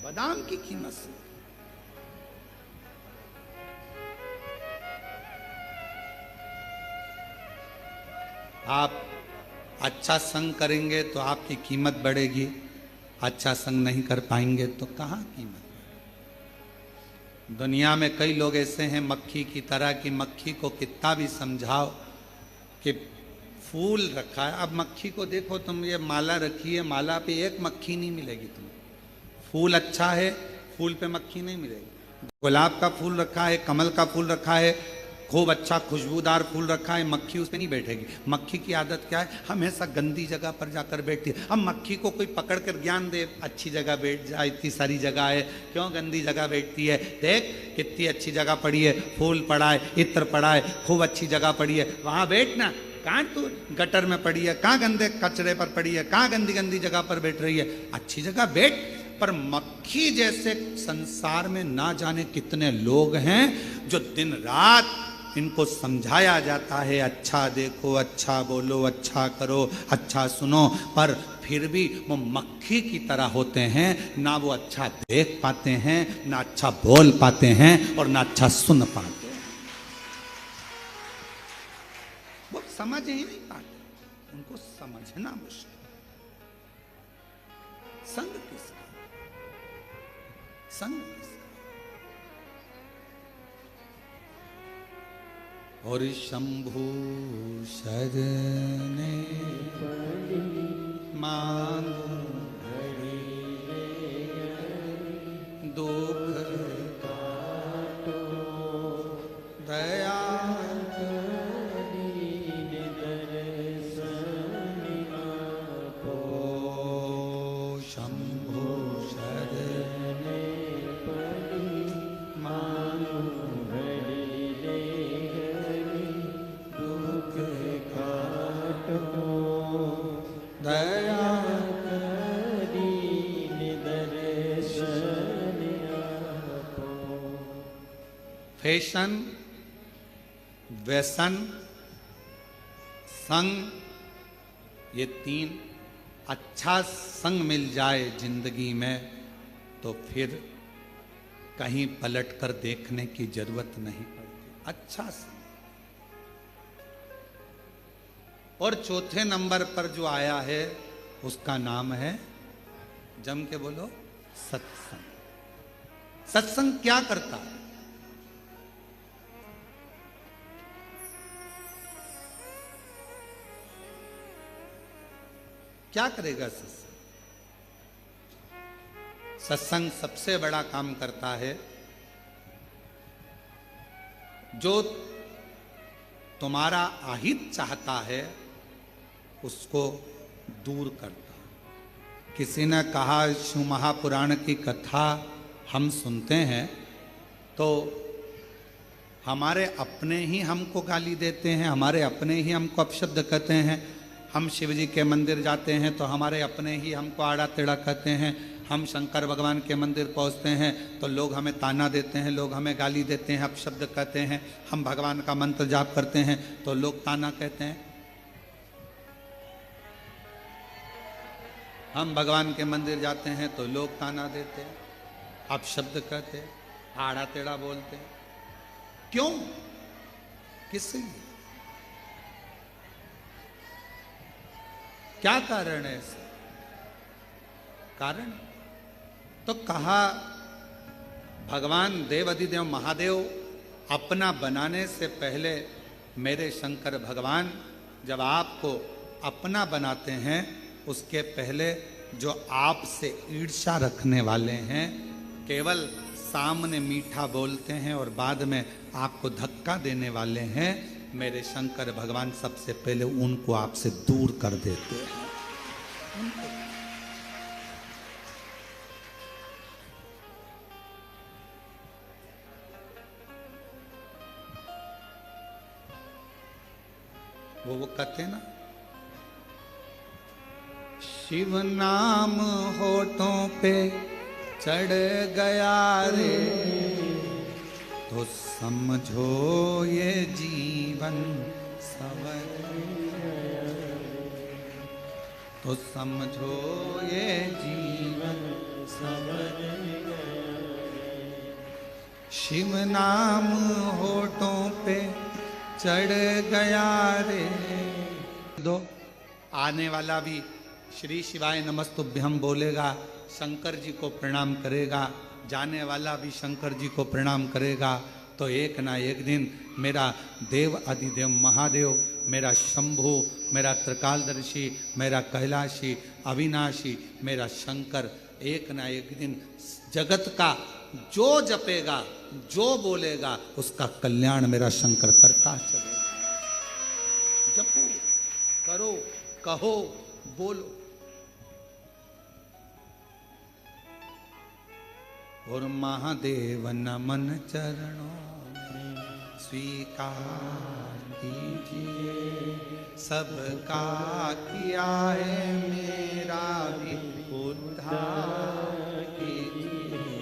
बादाम की कीमत से। आप अच्छा संग करेंगे तो आपकी कीमत बढ़ेगी, अच्छा संग नहीं कर पाएंगे तो कहाँ कीमत? दुनिया में कई लोग ऐसे हैं मक्खी की तरह कि मक्खी को कितना भी समझाओ कि फूल रखा है। अब मक्खी को देखो तुम, ये माला रखी है, माला पे एक मक्खी नहीं मिलेगी तुम्हें। फूल अच्छा है, फूल पे मक्खी नहीं मिलेगी। गुलाब का फूल रखा है, कमल का फूल रखा है, खूब अच्छा खुशबूदार फूल रखा है, मक्खी उस पर नहीं बैठेगी। मक्खी की आदत क्या है, हमेशा गंदी जगह पर जाकर बैठती है। अब मक्खी को कोई पकड़ कर ज्ञान दे, अच्छी जगह बैठ जा, इतनी सारी जगह है, क्यों गंदी जगह बैठती है? देख कितनी अच्छी जगह पड़ी है, फूल पड़ा है, इत्र पड़ा है, खूब अच्छी जगह पड़ी है, वहां बैठना। कहाँ तू गटर में पड़ी है, कहाँ गंदे कचरे पर पड़ी है, कहाँ गंदी गंदी जगह पर बैठ रही है? अच्छी जगह बैठ। पर मक्खी जैसे संसार में ना जाने कितने लोग हैं जो दिन रात इनको समझाया जाता है, अच्छा देखो, अच्छा बोलो, अच्छा करो, अच्छा सुनो, पर फिर भी वो मक्खी की तरह होते हैं। ना वो अच्छा देख पाते हैं, ना अच्छा बोल पाते हैं, और ना अच्छा सुन पाते हैं। वो समझ ही नहीं पाते, उनको समझना मुश्किल। संग किसका, संग किसका? और शंभु शरणे मांगो दुख काटो, दया शंभु शरणे मांगो दया फैशन, व्यसन, संग, ये तीन अच्छा संग मिल जाए जिंदगी में तो फिर कहीं पलट कर देखने की जरूरत नहीं पड़ती। अच्छा संग। और चौथे नंबर पर जो आया है उसका नाम है, जम के बोलो, सत्संग। सत्संग क्या करता है? क्या करेगा सत्संग? सत्संग सबसे बड़ा काम करता है, जो तुम्हारा अहित चाहता है उसको दूर करता है। किसी ने कहा, शिव महापुराण की कथा हम सुनते हैं तो हमारे अपने ही हमको गाली देते हैं, हमारे अपने ही हमको अपशब्द कहते हैं। हम शिव जी के मंदिर जाते हैं तो हमारे अपने ही हमको आड़ा टेढ़ा कहते हैं। हम शंकर भगवान के मंदिर पहुंचते हैं तो लोग हमें ताना देते हैं, लोग हमें गाली देते हैं, अपशब्द कहते हैं। हम भगवान का मंत्र जाप करते हैं तो लोग ताना कहते हैं। हम भगवान के मंदिर जाते हैं तो लोग ताना देते हैं, अपशब्द कहते हैं, आड़ा टेढ़ा बोलते हैं। क्यों? किस लिए? क्या कारण है इसका? कारण तो कहा, भगवान देवाधिदेव महादेव अपना बनाने से पहले मेरे शंकर भगवान जब आपको अपना बनाते हैं उसके पहले जो आपसे ईर्ष्या रखने वाले हैं, केवल सामने मीठा बोलते हैं और बाद में आपको धक्का देने वाले हैं, मेरे शंकर भगवान सबसे पहले उनको आपसे दूर कर देते हैं। वो कहते ना, शिव नाम होठों पे चढ़ गया रे तो समझो ये जीवन सवर, तो समझो ये जीवन सवर। शिव नाम होठों पे चढ़ गया रे। दो आने वाला भी श्री शिवाय नमस्तुभ्यम बोलेगा, शंकर जी को प्रणाम करेगा, जाने वाला भी शंकर जी को प्रणाम करेगा तो एक ना एक दिन मेरा देव अधिदेव महादेव, मेरा शंभु, मेरा त्रिकालदर्शी, मेरा कैलाशी, अविनाशी, मेरा शंकर एक ना एक दिन जगत का जो जपेगा, जो बोलेगा, उसका कल्याण मेरा शंकर करता चलेगा। जपो, करो, कहो, बोलो। और महादेव नमन चरणों में स्वीकार कीजिए, सबका किया है मेरा भी उद्धार कीजिए,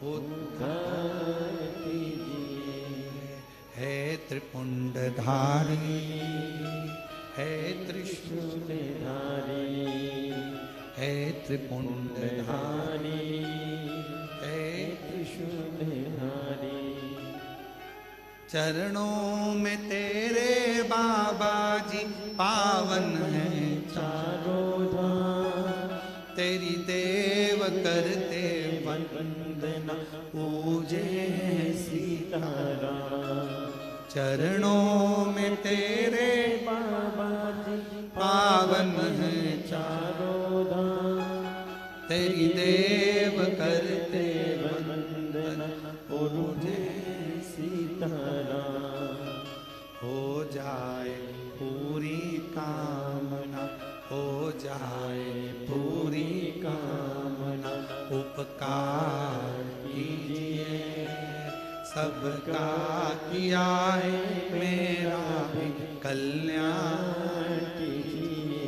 उद्धार कीजिए। है त्रिपुंडधारी, है त्रिशूलधारी, है त्रिपुंडधारी, है त्रिशूलधारी। चरणों में तेरे बाबा जी पावन है चारों धाम, तेरी देव करते वंदना पूजे सीताराम। चरणों में तेरे बाबा जी पावन है चारों धाम, तेरी देव करते वंदना पूजे सीताराम। हो जाए पूरी कामना, हो जाए पूरी कामना, उपकार कीजिए, सबका किया है मेरा भी कल्याण कीजिए,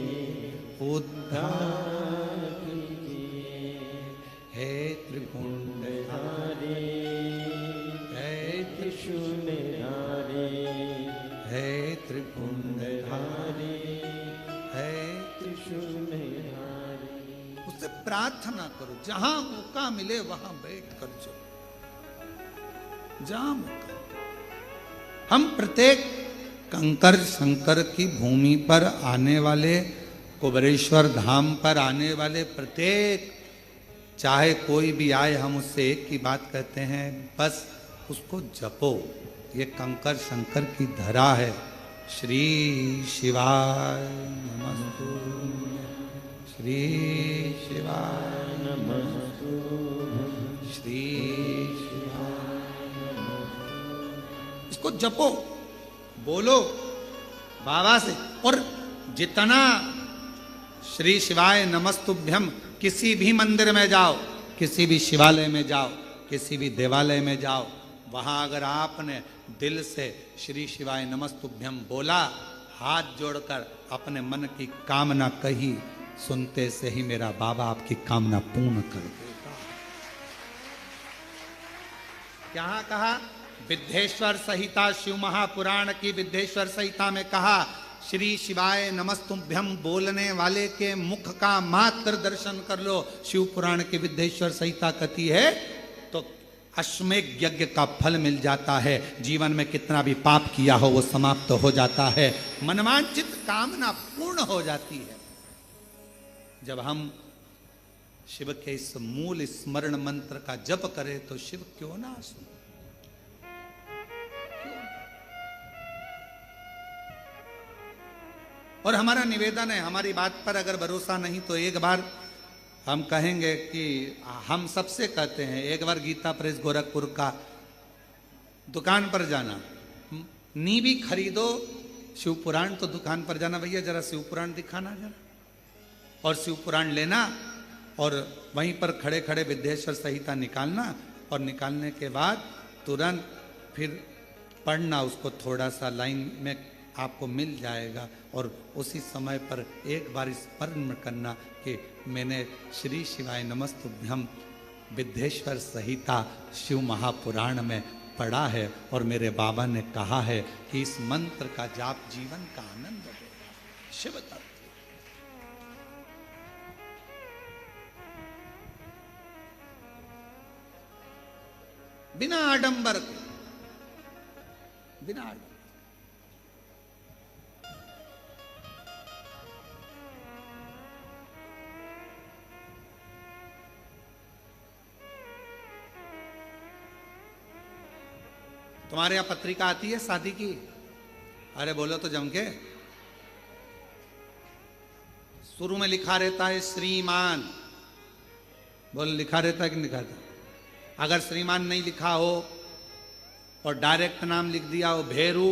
उद्धार कीजिए। हे त्रिपुंडधारी, हे त्रिशूलधारी, हे त्रिपुंडधारी, हे त्रिशूलधारी। उससे प्रार्थना करो, जहां मौका मिले वहां बैठ कर चलो, जहां मौका। हम प्रत्येक कंकर शंकर की भूमि पर आने वाले, कुबेरेश्वर धाम पर आने वाले प्रत्येक, चाहे कोई भी आए, हम उससे एक ही बात कहते हैं, बस उसको जपो। ये कंकर शंकर की धरा है। श्री शिवाय नमस्तु, श्री शिवाय नमस्तु, श्री शिवाय नमस्तु। इसको जपो, बोलो बाबा से। और जितना श्री शिवाय नमस्तुभ्यम, किसी भी मंदिर में जाओ, किसी भी शिवालय में जाओ, किसी भी देवालय में जाओ, वहां अगर आपने दिल से श्री शिवाय नमस्तुभ्यम बोला, हाथ जोड़कर अपने मन की कामना कही, सुनते से ही मेरा बाबा आपकी कामना पूर्ण कर देगा। क्या कहा? विद्धेश्वर संहिता, शिव महापुराण की विद्धेश्वर संहिता में कहा, श्री शिवाय नमस्तुभ्यम बोलने वाले के मुख का मात्र दर्शन कर लो। शिव पुराण की विद्धेश्वर संहिता कहती है तो अश्वमेध यज्ञ का फल मिल जाता है। जीवन में कितना भी पाप किया हो वो समाप्त हो जाता है, मनवांछित कामना पूर्ण हो जाती है। जब हम शिव के इस मूल स्मरण मंत्र का जप करें तो शिव क्यों ना सुने। और हमारा निवेदन है, हमारी बात पर अगर भरोसा नहीं तो एक बार हम कहेंगे कि हम सबसे कहते हैं, एक बार गीता प्रेस गोरखपुर का दुकान पर जाना, नींवी खरीदो शिव पुराण, तो दुकान पर जाना, भैया जरा शिव पुराण दिखाना जरा, और शिव पुराण लेना और वहीं पर खड़े खड़े विद्धेश्वर संहिता निकालना, और निकालने के बाद तुरंत फिर पढ़ना उसको, थोड़ा सा लाइन में आपको मिल जाएगा। और उसी समय पर एक बार स्मरण करना कि मैंने श्री शिवाय नमस्तुभ्यम विद्धेश्वर संहिता शिव महापुराण में पढ़ा है और मेरे बाबा ने कहा है कि इस मंत्र का जाप जीवन का आनंद देगा। शिव तत्व बिना आडंबर के, बिना आडंबर। तुम्हारे यहाँ पत्रिका आती है शादी की? अरे बोलो तो जम के। शुरू में लिखा रहता है श्रीमान, बोलो लिखा रहता है कि नहीं लिखा रहता? अगर श्रीमान नहीं लिखा हो और डायरेक्ट नाम लिख दिया हो भेरू,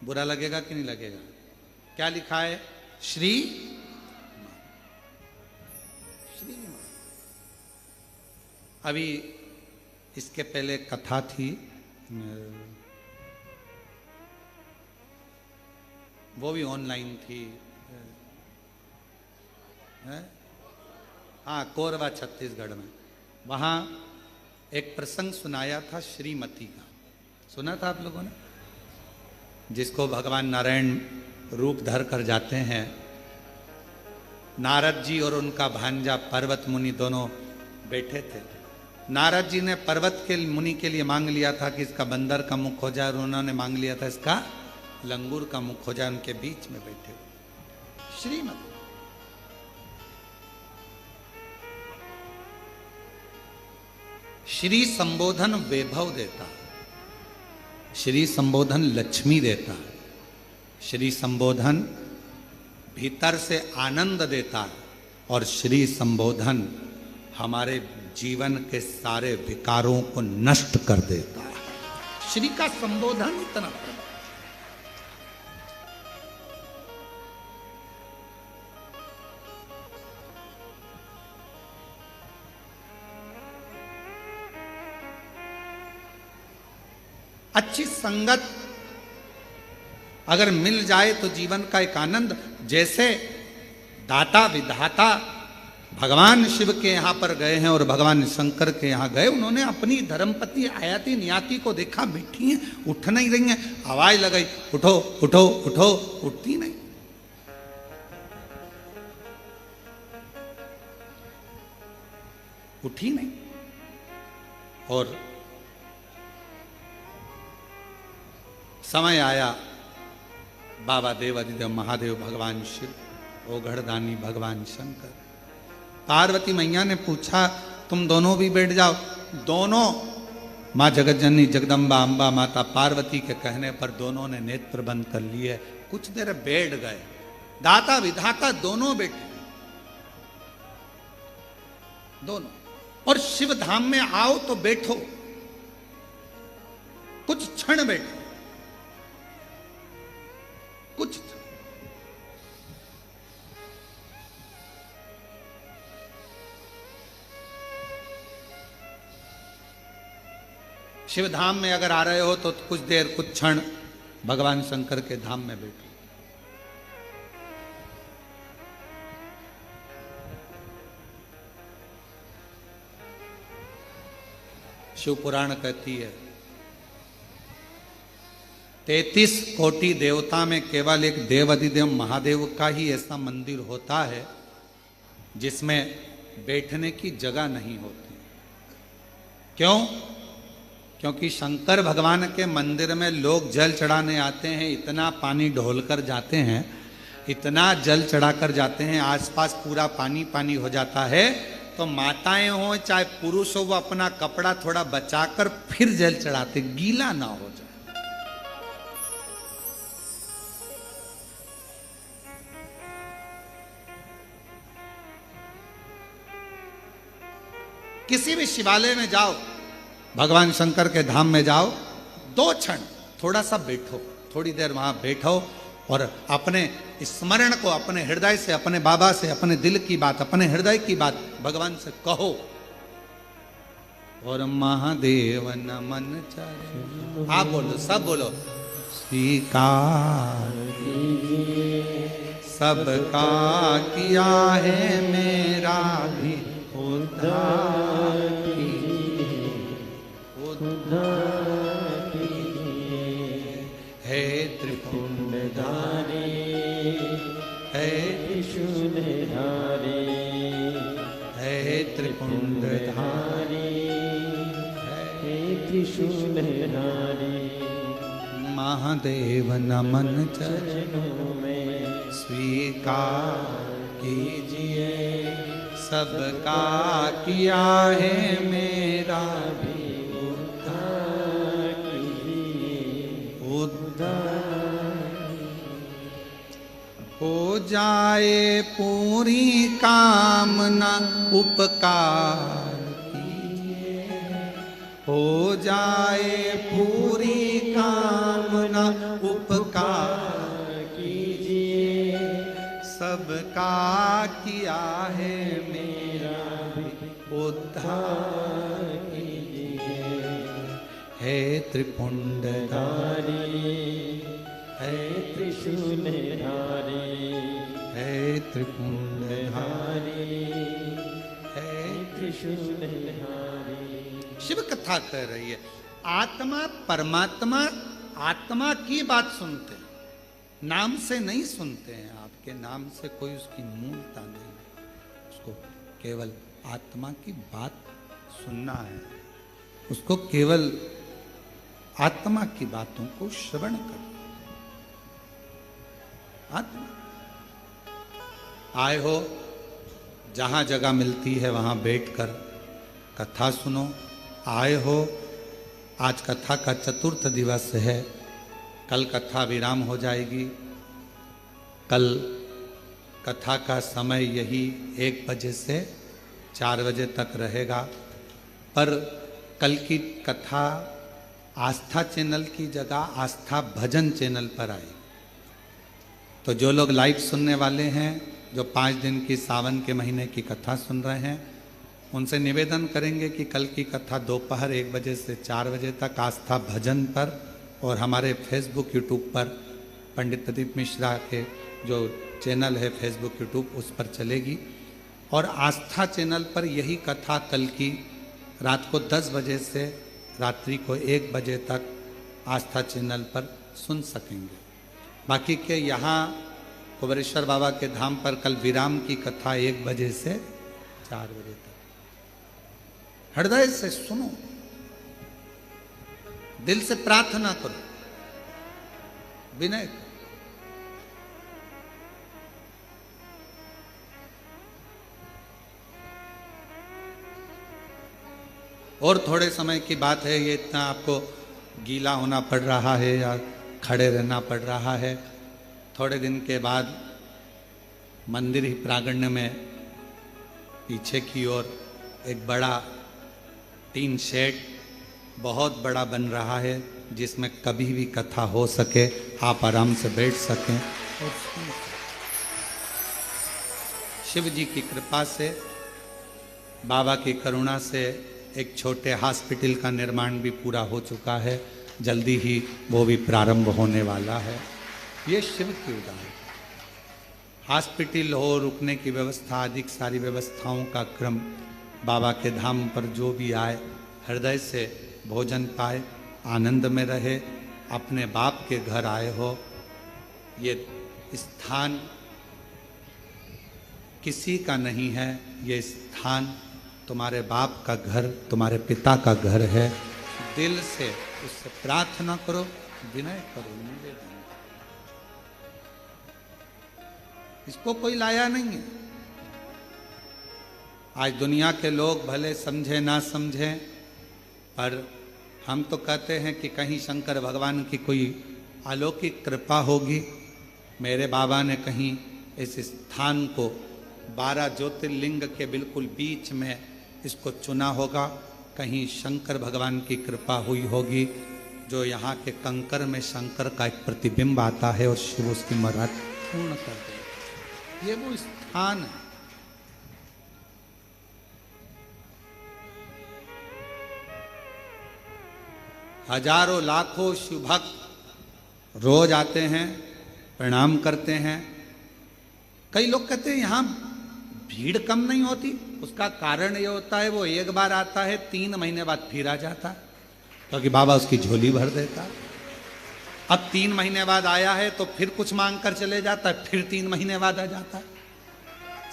बुरा लगेगा कि नहीं लगेगा? क्या लिखा है? श्री श्रीमान। अभी इसके पहले कथा थी, वो भी ऑनलाइन थी, हाँ कोरबा छत्तीसगढ़ में। वहाँ एक प्रसंग सुनाया था श्रीमती का, सुना था आप लोगों ने? जिसको भगवान नारायण रूप धर कर जाते हैं। नारद जी और उनका भांजा पर्वत मुनि दोनों बैठे थे। नारद जी ने पर्वत के मुनि के लिए मांग लिया था कि इसका बंदर का मुख हो जाए, और उन्होंने मांग लिया था इसका लंगूर का मुख हो जाए। उनके बीच में बैठे हुए श्रीमती। श्री संबोधन वैभव देता, श्री संबोधन लक्ष्मी देता, श्री संबोधन भीतर से आनंद देता, और श्री संबोधन हमारे जीवन के सारे विकारों को नष्ट कर देता है। श्री का संबोधन इतना अच्छी संगत अगर मिल जाए तो जीवन का एक आनंद। जैसे दाता विधाता भगवान शिव के यहाँ पर गए हैं और भगवान शंकर के यहाँ गए, उन्होंने अपनी धर्मपत्नी आयाति नियाति को देखा, बैठी हैं, उठ नहीं रही हैं, आवाज लगाई उठो उठो उठो, उठती नहीं। उठी नहीं। और समय आया, बाबा देव अधिदेव महादेव भगवान शिव, ओघड़दानी भगवान शंकर, पार्वती मैया ने पूछा तुम दोनों भी बैठ जाओ। दोनों, माँ जगतजननी जगदम्बा अम्बा माता पार्वती के कहने पर दोनों ने नेत्र बंद कर लिए, कुछ देर बैठ गए। दाता विधाता दोनों बैठे, दोनों। और शिव धाम में आओ तो बैठो, कुछ क्षण बैठो, कुछ शिव धाम में अगर आ रहे हो तो कुछ देर, कुछ क्षण भगवान शंकर के धाम में बैठो। शिव पुराण कहती है 33 कोटि देवता में केवल एक देव अधिदेव महादेव का ही ऐसा मंदिर होता है जिसमें बैठने की जगह नहीं होती। क्यों? क्योंकि शंकर भगवान के मंदिर में लोग जल चढ़ाने आते हैं, इतना पानी ढोल कर जाते हैं, इतना जल चढ़ाकर जाते हैं, आसपास पूरा पानी पानी हो जाता है। तो माताएं हो चाहे पुरुष हो, वो अपना कपड़ा थोड़ा बचाकर फिर जल चढ़ाते, गीला ना हो जाए। किसी भी शिवालय में जाओ, भगवान शंकर के धाम में जाओ, 2 क्षण थोड़ा सा बैठो, थोड़ी देर वहां बैठो और अपने स्मरण को अपने हृदय से, अपने बाबा से, अपने दिल की बात, अपने हृदय की बात भगवान से कहो। और महादेव नमन चाहे, आप बोलो, सब बोलो, स्वीकार सबका किया है मेरा भी उद्धार है त्रिपुंडधारी, है त्रिशूलधारी, है त्रिपुंडधारी, है त्रिशूलधारी। महादेव नमन चरणों में स्वीकार कीजिए, सबका किया है मेरा भी उद्धार जाए पूरी कामना उपकार कीजिए, हो जाए पूरी कामना उपकार कीजिए, सबका किया है मेरा भी उद्धार कीजिए। हे त्रिपुंडधारी, हे त्रिशूलधारी, हे त्रिपुंडधारी, हे त्रिशूलधारी। शिव कथा कह रही है। आत्मा परमात्मा आत्मा की बात सुनते हैं, नाम से नहीं सुनते हैं। आपके नाम से कोई उसकी मूलता नहीं, उसको केवल आत्मा की बात सुनना है, उसको केवल आत्मा की बातों को श्रवण करना। आत्मा आए हो, जहां जगह मिलती है वहां बैठकर कथा सुनो। आए हो, आज कथा का चतुर्थ दिवस है, कल कथा विराम हो जाएगी। कल कथा का समय यही 1 बजे से 4 बजे तक रहेगा, पर कल की कथा आस्था चैनल की जगह आस्था भजन चैनल पर आई। तो जो लोग लाइव सुनने वाले हैं, जो 5 दिन की सावन के महीने की कथा सुन रहे हैं, उनसे निवेदन करेंगे कि कल की कथा दोपहर 1 बजे से 4 बजे तक आस्था भजन पर और हमारे फेसबुक यूट्यूब पर पंडित प्रदीप मिश्रा के जो चैनल है फेसबुक यूट्यूब उस पर चलेगी। और आस्था चैनल पर यही कथा कल की रात को 10 बजे से रात्रि को 1 बजे तक आस्था चैनल पर सुन सकेंगे। बाकी के यहाँ कुबेरेश्वर बाबा के धाम पर कल विराम की कथा 1 बजे से 4 बजे तक। हृदय से सुनो, दिल से प्रार्थना करो, विनय करो। और थोड़े समय की बात है, ये इतना आपको गीला होना पड़ रहा है या खड़े रहना पड़ रहा है। थोड़े दिन के बाद मंदिर ही प्रांगण में पीछे की ओर एक बड़ा टीन शेड बहुत बड़ा बन रहा है, जिसमें कभी भी कथा हो सके, आप आराम से बैठ सकें और सुन सकें। शिव जी की कृपा से, बाबा की करुणा से एक छोटे हॉस्पिटल का निर्माण भी पूरा हो चुका है, जल्दी ही वो भी प्रारंभ होने वाला है। ये शिव की उदाहरण। हॉस्पिटल हो, रुकने की व्यवस्था, अधिक सारी व्यवस्थाओं का क्रम, बाबा के धाम पर जो भी आए हृदय से भोजन पाए, आनंद में रहे, अपने बाप के घर आए हो। ये स्थान किसी का नहीं है, ये स्थान तुम्हारे बाप का घर, तुम्हारे पिता का घर है। दिल से उससे प्रार्थना करो, विनय करो, निवेदन। इसको कोई लाया नहीं है। आज दुनिया के लोग भले समझे ना समझे, पर हम तो कहते हैं कि कहीं शंकर भगवान की कोई अलौकिक कृपा होगी। मेरे बाबा ने कहीं इस स्थान को 12 ज्योतिर्लिंग के बिल्कुल बीच में इसको चुना होगा, कहीं शंकर भगवान की कृपा हुई होगी, जो यहाँ के कंकर में शंकर का एक प्रतिबिंब आता है और शिव उसकी मर्यादा पूर्ण कर दे। ये वो स्थान है। हजारों लाखों शिव भक्त रोज आते हैं, प्रणाम करते हैं। कई लोग कहते हैं यहाँ भीड़ कम नहीं होती। उसका कारण ये होता है, वो एक बार आता है, 3 महीने बाद फिर आ जाता है, क्योंकि बाबा उसकी झोली भर देता है। अब 3 महीने बाद आया है तो फिर कुछ मांग कर चले जाता है, फिर 3 महीने बाद आ जाता है।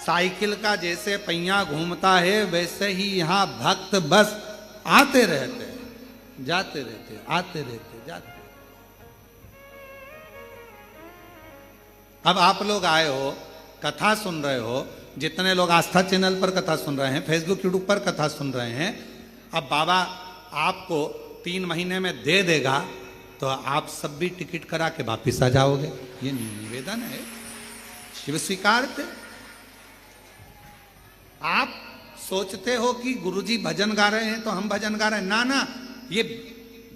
साइकिल का जैसे पहिया घूमता है, वैसे ही यहाँ भक्त बस आते रहते हैं, जाते रहते, आते रहते, जाते। अब आप लोग आए हो, कथा सुन रहे हो, जितने लोग आस्था चैनल पर कथा सुन रहे हैं, फेसबुक यूट्यूब पर कथा सुन रहे हैं, अब बाबा आपको 3 महीने में दे देगा तो आप सब भी टिकट करा के वापिस आ जाओगे। ये निवेदन है। शिव स्वीकारते। आप सोचते हो कि गुरुजी भजन गा रहे हैं तो हम भजन गा रहे हैं, ना ना, ये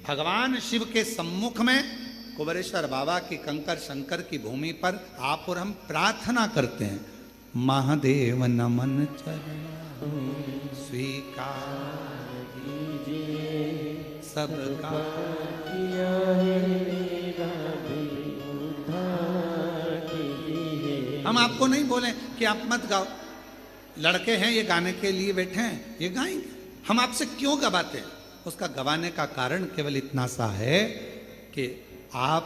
भगवान शिव के सम्मुख में कुबेरेश्वर बाबा की कंकर शंकर की भूमि पर आप और हम प्रार्थना करते हैं। महादेव नमन चरण स्वीकार कीजिए सबका किया है मेरा भी उद्धार कीजिए। हम आपको नहीं बोले कि आप मत गाओ, लड़के हैं ये गाने के लिए बैठे हैं, ये गाएंगे। हम आपसे क्यों गवाते हैं? उसका गवाने का कारण केवल इतना सा है कि आप,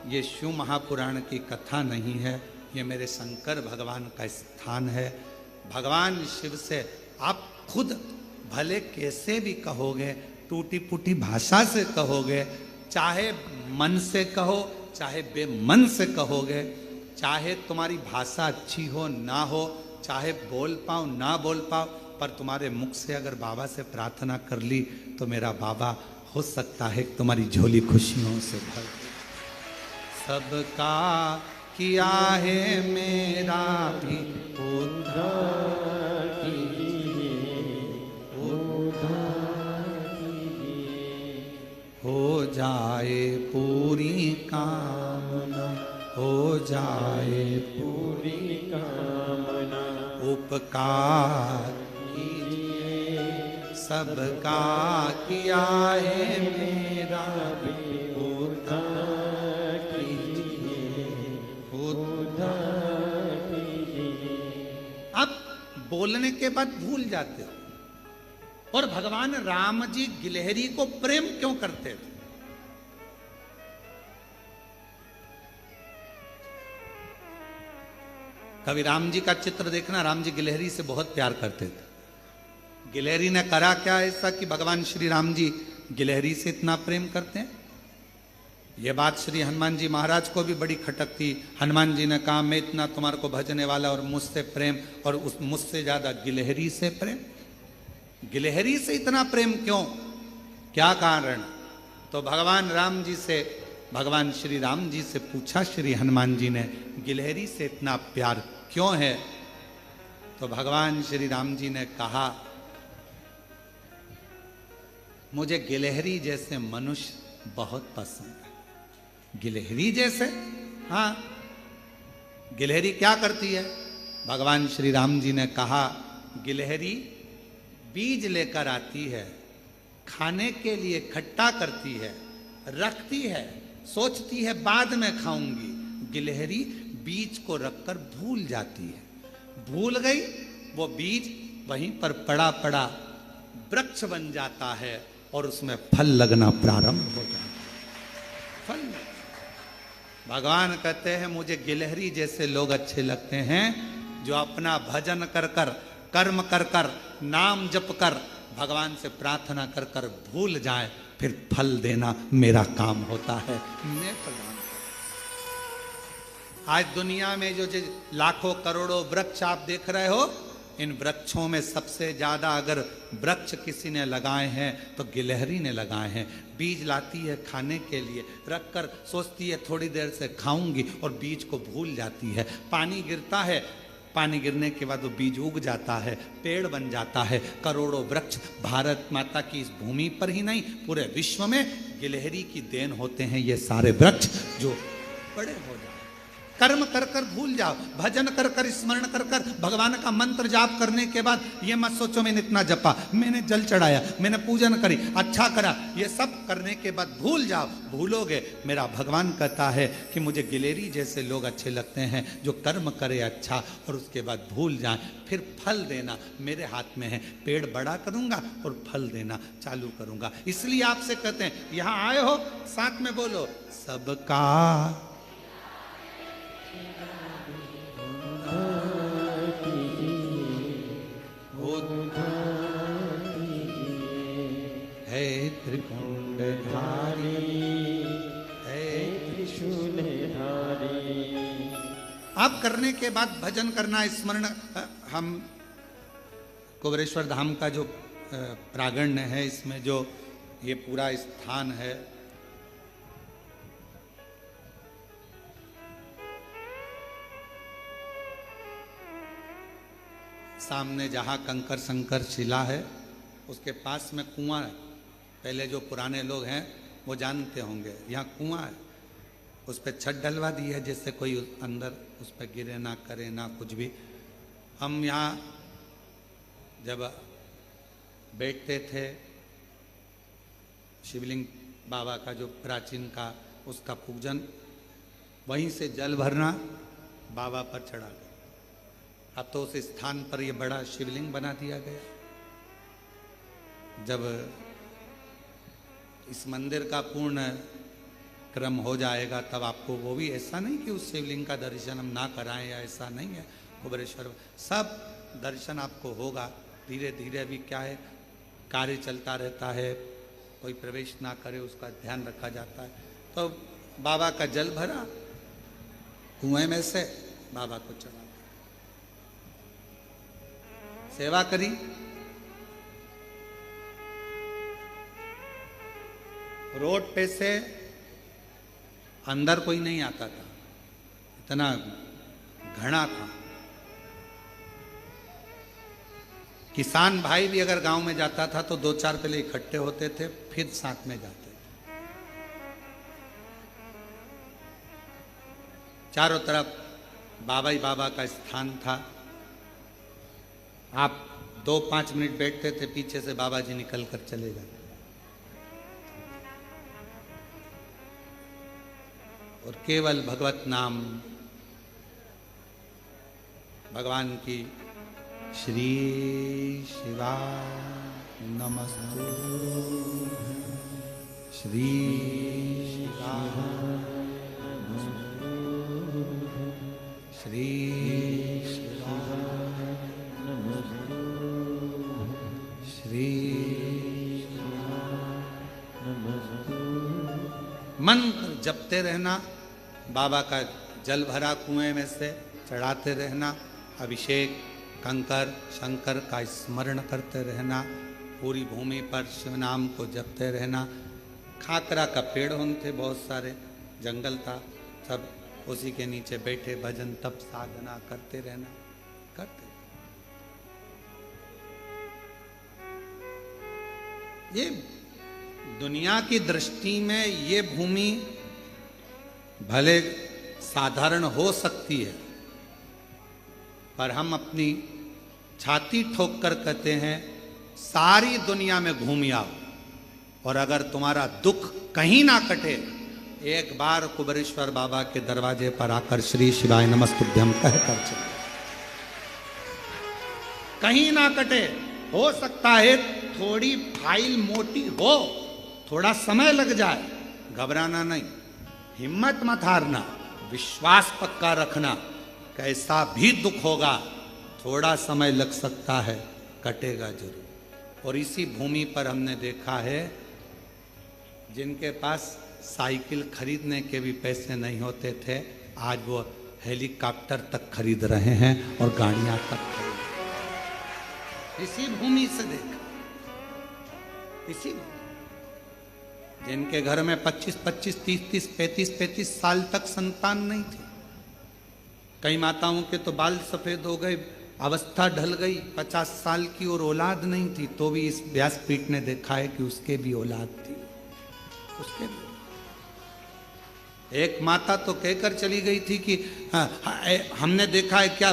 ये शिव महापुराण की कथा नहीं है, ये मेरे शंकर भगवान का स्थान है। भगवान शिव से आप खुद भले कैसे भी कहोगे, टूटी फूटी भाषा से कहोगे, चाहे मन से कहो चाहे बेमन से कहोगे, चाहे तुम्हारी भाषा अच्छी हो ना हो, चाहे बोल पाओ ना बोल पाओ, पर तुम्हारे मुख से अगर बाबा से प्रार्थना कर ली तो मेरा बाबा हो सकता है तुम्हारी झोली खुशियों से भर दे। सबका किया है मेरा भी उद्धार कीजिए, उद्धार कीजिए। हो जाए पूरी कामना, हो जाए पूरी कामना, उपकार कीजिए सबका किया है मेरा भी उद्धार कीजिए, उद्धार कीजिए। अब बोलने के बाद भूल जाते हो। और भगवान राम जी गिलहरी को प्रेम क्यों करते थे? कभी राम जी का चित्र देखना, राम जी गिलहरी से बहुत प्यार करते थे। गिलहरी ने करा क्या ऐसा कि भगवान श्री राम जी गिलहरी से इतना प्रेम करते हैं? यह बात श्री हनुमान जी महाराज को भी बड़ी खटकती। हनुमान जी ने कहा मैं इतना तुम्हारे को भजने वाला और मुझसे प्रेम, और उस मुझसे ज्यादा गिलहरी से प्रेम। गिलहरी से इतना प्रेम क्यों, क्या कारण? तो भगवान राम जी से, भगवान श्री राम जी से पूछा श्री हनुमान जी ने, गिलहरी से इतना प्यार क्यों है? तो भगवान श्री राम जी ने कहा, मुझे गिलहरी जैसे मनुष्य बहुत पसंद है। गिलहरी जैसे? हाँ। गिलहरी क्या करती है? भगवान श्री राम जी ने कहा, गिलहरी बीज लेकर आती है, खाने के लिए इकट्ठा करती है, रखती है, सोचती है बाद में खाऊंगी। गिलहरी बीज को रखकर भूल जाती है, भूल गई, वो बीज वहीं पर पड़ा पड़ा वृक्ष बन जाता है और उसमें फल लगना प्रारंभ हो जाता है। फल। भगवान कहते हैं मुझे गिलहरी जैसे लोग अच्छे लगते हैं जो अपना भजन कर कर, कर्म कर कर, नाम जप कर, भगवान से प्रार्थना कर कर भूल जाए, फिर फल देना मेरा काम होता है। मैं प्रदान। आज दुनिया में जो लाखों करोड़ों वृक्ष आप देख रहे हो, इन वृक्षों में सबसे ज्यादा अगर वृक्ष किसी ने लगाए हैं तो गिलहरी ने लगाए हैं। बीज लाती है खाने के लिए, रखकर सोचती है थोड़ी देर से खाऊंगी और बीज को भूल जाती है। पानी गिरता है, पानी गिरने के बाद वो बीज उग जाता है, पेड़ बन जाता है। करोड़ों वृक्ष भारत माता की इस भूमि पर ही नहीं, पूरे विश्व में गिलहरी की देन होते हैं ये सारे वृक्ष जो बड़े हो जाए। कर्म कर कर भूल जाओ, भजन कर कर, स्मरण कर कर, भगवान का मंत्र जाप करने के बाद ये मत सोचो मैंने इतना जपा, मैंने जल चढ़ाया, मैंने पूजन करी, अच्छा करा, ये सब करने के बाद भूल जाओ। भूलोगे, मेरा भगवान कहता है कि मुझे गिलहरी जैसे लोग अच्छे लगते हैं जो कर्म करे अच्छा और उसके बाद भूल जाए, फिर फल देना मेरे हाथ में है। पेड़ बड़ा करूंगा और फल देना चालू करूंगा। इसलिए आपसे कहते हैं, यहां आए हो, साथ में बोलो, सबका है त्रिपुंडधारी, है त्रिशूलधारी। अब करने के बाद भजन करना, स्मरण। हम कुबेरेश्वर धाम का जो प्रांगण है, इसमें जो ये पूरा स्थान है, सामने जहाँ कंकर शंकर शिला है उसके पास में कुआं है। पहले जो पुराने लोग हैं वो जानते होंगे, यहाँ कुआं है, उस पर छत डलवा दी है जिससे कोई अंदर उस पर गिरे ना करे ना कुछ भी। हम यहाँ जब बैठते थे शिवलिंग बाबा का जो प्राचीन का उसका पूजन, वहीं से जल भरना बाबा पर चढ़ा गया। अब तो उस स्थान पर ये बड़ा शिवलिंग बना दिया गया। जब इस मंदिर का पूर्ण क्रम हो जाएगा तब आपको वो भी, ऐसा नहीं कि उस शिवलिंग का दर्शन हम ना कराएं या ऐसा नहीं है, कुबेरेश्वर सब दर्शन आपको होगा। धीरे धीरे अभी क्या है, कार्य चलता रहता है, कोई प्रवेश ना करे उसका ध्यान रखा जाता है। तो बाबा का जल भरा, कुएं में से बाबा को चढ़ा, सेवा करी। रोड पे से अंदर कोई नहीं आता था, इतना घना था। किसान भाई भी अगर गांव में जाता था तो 2-4 पहले इकट्ठे होते थे, फिर साथ में जाते थे। चारों तरफ बाबा ही बाबा का स्थान था। आप 2-5 मिनट बैठते थे, पीछे से बाबा जी निकल कर चले जाते और केवल भगवत नाम, भगवान की श्री शिवाय नमस्तु, श्री शिवाय नमस्तु, श्री शिवाय नमस्तु, श्री शिवाय नमस्तु। मन जपते रहना, बाबा का जल भरा कुएं में से चढ़ाते रहना, अभिषेक कंकर शंकर का स्मरण करते रहना, पूरी भूमि पर शिव नाम को जपते रहना। खाकरा का पेड़ होते बहुत सारे, जंगल था, सब उसी के नीचे बैठे भजन तप साधना करते रहना, करते। ये दुनिया की दृष्टि में ये भूमि भले साधारण हो सकती है, पर हम अपनी छाती ठोक कर कहते हैं सारी दुनिया में घूम आओ, और अगर तुम्हारा दुख कहीं ना कटे, एक बार कुबेरेश्वर बाबा के दरवाजे पर आकर श्री शिवाय नमस्तुभ्यं कहकर चले। कहीं ना कटे, हो सकता है थोड़ी फाइल मोटी हो, थोड़ा समय लग जाए, घबराना नहीं, हिम्मत मत हारना, विश्वास पक्का रखना। कैसा भी दुख होगा, थोड़ा समय लग सकता है, कटेगा जरूर। और इसी भूमि पर हमने देखा है जिनके पास साइकिल खरीदने के भी पैसे नहीं होते थे, आज वो हेलीकॉप्टर तक खरीद रहे हैं और गाड़ियां तक खरीद। इसी भूमि से देखा, इसी भूमि। जिनके घर में 25-25, 30-30, 35-35 साल तक संतान नहीं थी, कई माताओं के तो बाल सफेद हो गए, अवस्था ढल गई, 50 साल की और औलाद नहीं थी, तो भी इस व्यासपीठ ने देखा है कि उसके भी औलाद थी, उसके भी। एक माता तो कहकर चली गई थी कि हमने देखा है क्या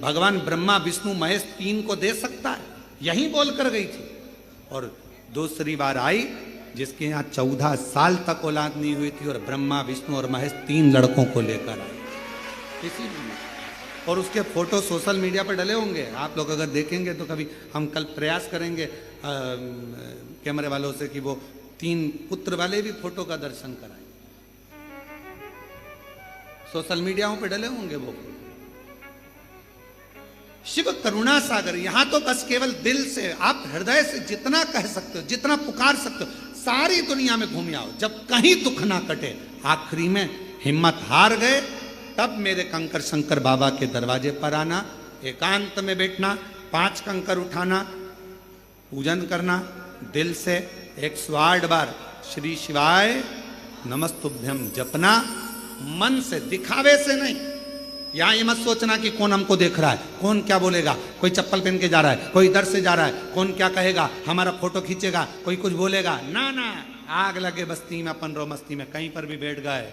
भगवान ब्रह्मा विष्णु महेश 3 को दे सकता है, यही बोलकर गई थी। और दूसरी बार आई जिसके यहाँ 14 साल तक औलाद नहीं हुई थी, और ब्रह्मा विष्णु और महेश 3 लड़कों को लेकर आई इसी में। और उसके फोटो सोशल मीडिया पर डले होंगे, आप लोग अगर देखेंगे तो कभी हम कल प्रयास करेंगे कैमरे वालों से कि वो 3 पुत्र वाले भी फोटो का दर्शन कराएं। सोशल मीडियाओं पे डले होंगे वो। शिव करुणा सागर, यहां तो बस केवल दिल से, आप हृदय से जितना कह सकते हो, जितना पुकार सकते हो, सारी दुनिया में घूम आओ। जब कहीं दुख ना कटे, आखिरी में हिम्मत हार गए, तब मेरे कंकर शंकर बाबा के दरवाजे पर आना, एकांत में बैठना, 5 कंकर उठाना, पूजन करना, दिल से 108 बार श्री शिवाय नमस्तुभ्यं जपना, मन से, दिखावे से नहीं, यहाँ ये मत सोचना कि कौन हमको देख रहा है, कौन क्या बोलेगा, कोई चप्पल पहन के जा रहा है, कोई इधर से जा रहा है, कौन क्या कहेगा, हमारा फोटो खींचेगा, कोई कुछ बोलेगा। ना ना, आग लगे बस्ती में अपन रो मस्ती में, कहीं पर भी बैठ गए,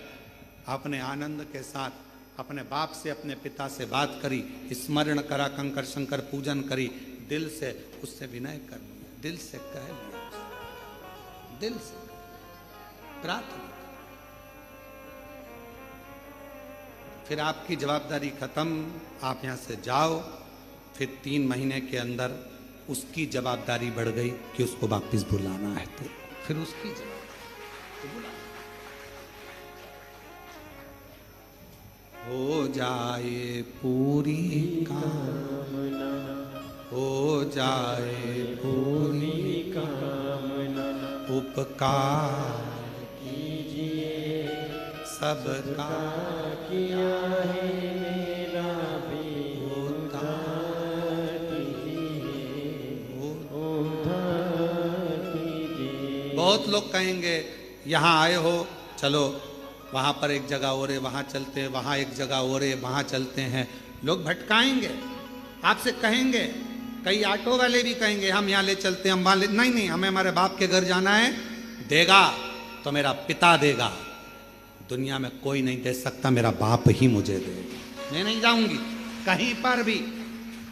अपने आनंद के साथ अपने बाप से अपने पिता से बात करी, स्मरण करा, कंकर शंकर पूजन करी, दिल से उससे विनय कर लिया, दिल से कह लिया, दिल से प्रार्थना, फिर आपकी जवाबदारी खत्म, आप यहां से जाओ। फिर 3 महीने के अंदर उसकी जवाबदारी बढ़ गई कि उसको वापिस बुलाना है, तो फिर उसकी जवाबदारी बुला, हो जाए पूरी कामना, हो जाए पूरी कामना, उपकार कीजिए सबका किया है मेरा भी उद्धार कीजिए, उद्धार कीजिए। बहुत लोग कहेंगे यहाँ आए हो, चलो वहाँ पर एक जगह और है, वहाँ चलते हैं, वहाँ एक जगह और है, वहाँ चलते हैं। लोग भटकाएंगे, आपसे कहेंगे, कई ऑटो वाले भी कहेंगे हम यहाँ ले चलते हैं, हम वहाँ ले, नहीं नहीं, हमें हमारे बाप के घर जाना है, देगा तो मेरा पिता देगा, दुनिया में कोई नहीं दे सकता, मेरा बाप ही मुझे देगा, मैं नहीं जाऊंगी कहीं पर भी,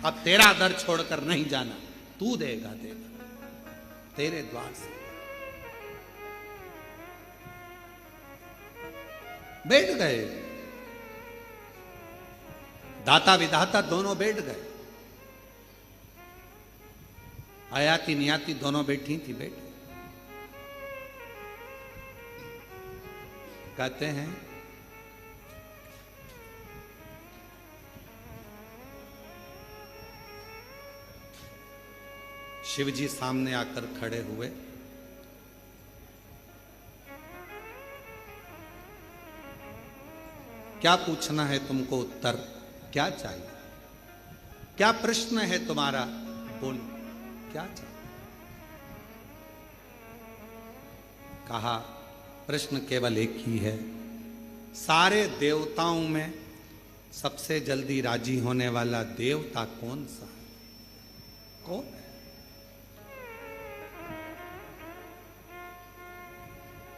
अब तेरा दर छोड़कर नहीं जाना, तू देगा, देगा तेरे द्वार से। बैठ गए, दाता विधाता दोनों बैठ गए, आयाती नियाती दोनों बैठी थी, बैठ कहते हैं शिव जी सामने आकर खड़े हुए, क्या पूछना है तुमको, उत्तर क्या चाहिए, क्या प्रश्न है तुम्हारा, बोल क्या चाहिए। कहा प्रश्न केवल एक ही है, सारे देवताओं में सबसे जल्दी राजी होने वाला देवता कौन सा है, कौन है।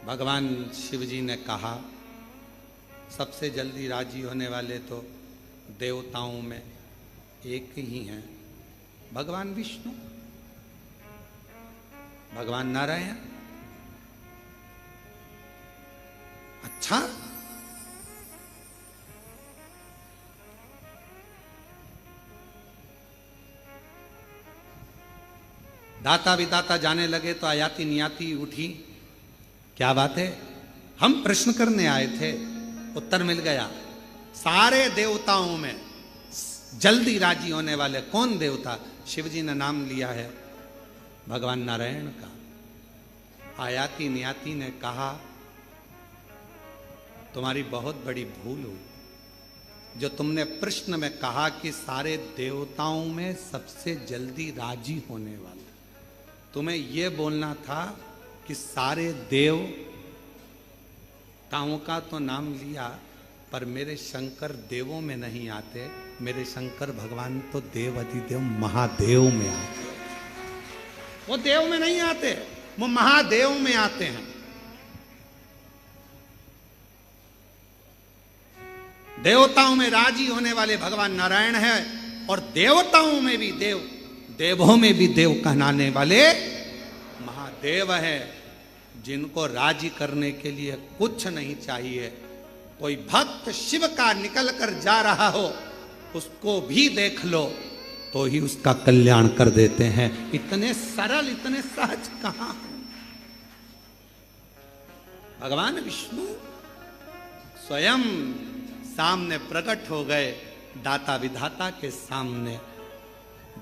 भगवान शिव जी ने कहा सबसे जल्दी राजी होने वाले तो देवताओं में एक ही हैं, भगवान विष्णु, भगवान नारायण। अच्छा, दाता विदाता जाने लगे तो आयाती नियाती उठी, क्या बात है, हम प्रश्न करने आए थे, उत्तर मिल गया। सारे देवताओं में जल्दी राजी होने वाले कौन देवता, शिवजी ने नाम लिया है भगवान नारायण का। आयाती नियाती ने कहा तुम्हारी बहुत बड़ी भूल हुई, जो तुमने प्रश्न में कहा कि सारे देवताओं में सबसे जल्दी राजी होने वाला, तुम्हें यह बोलना था कि सारे देवताओं का तो नाम लिया, पर मेरे शंकर देवों में नहीं आते, मेरे शंकर भगवान तो देव अधिदेव महादेव में आते, वो देव में नहीं आते, वो महादेव में आते हैं। देवताओं में राजी होने वाले भगवान नारायण है, और देवताओं में भी देव, देवों में भी देव कहलाने वाले महादेव है, जिनको राजी करने के लिए कुछ नहीं चाहिए। कोई भक्त शिव का निकल कर जा रहा हो, उसको भी देख लो तो ही उसका कल्याण कर देते हैं। इतने सरल, इतने सहज कहां हैं भगवान विष्णु, स्वयं सामने प्रकट हो गए, दाता विधाता के सामने।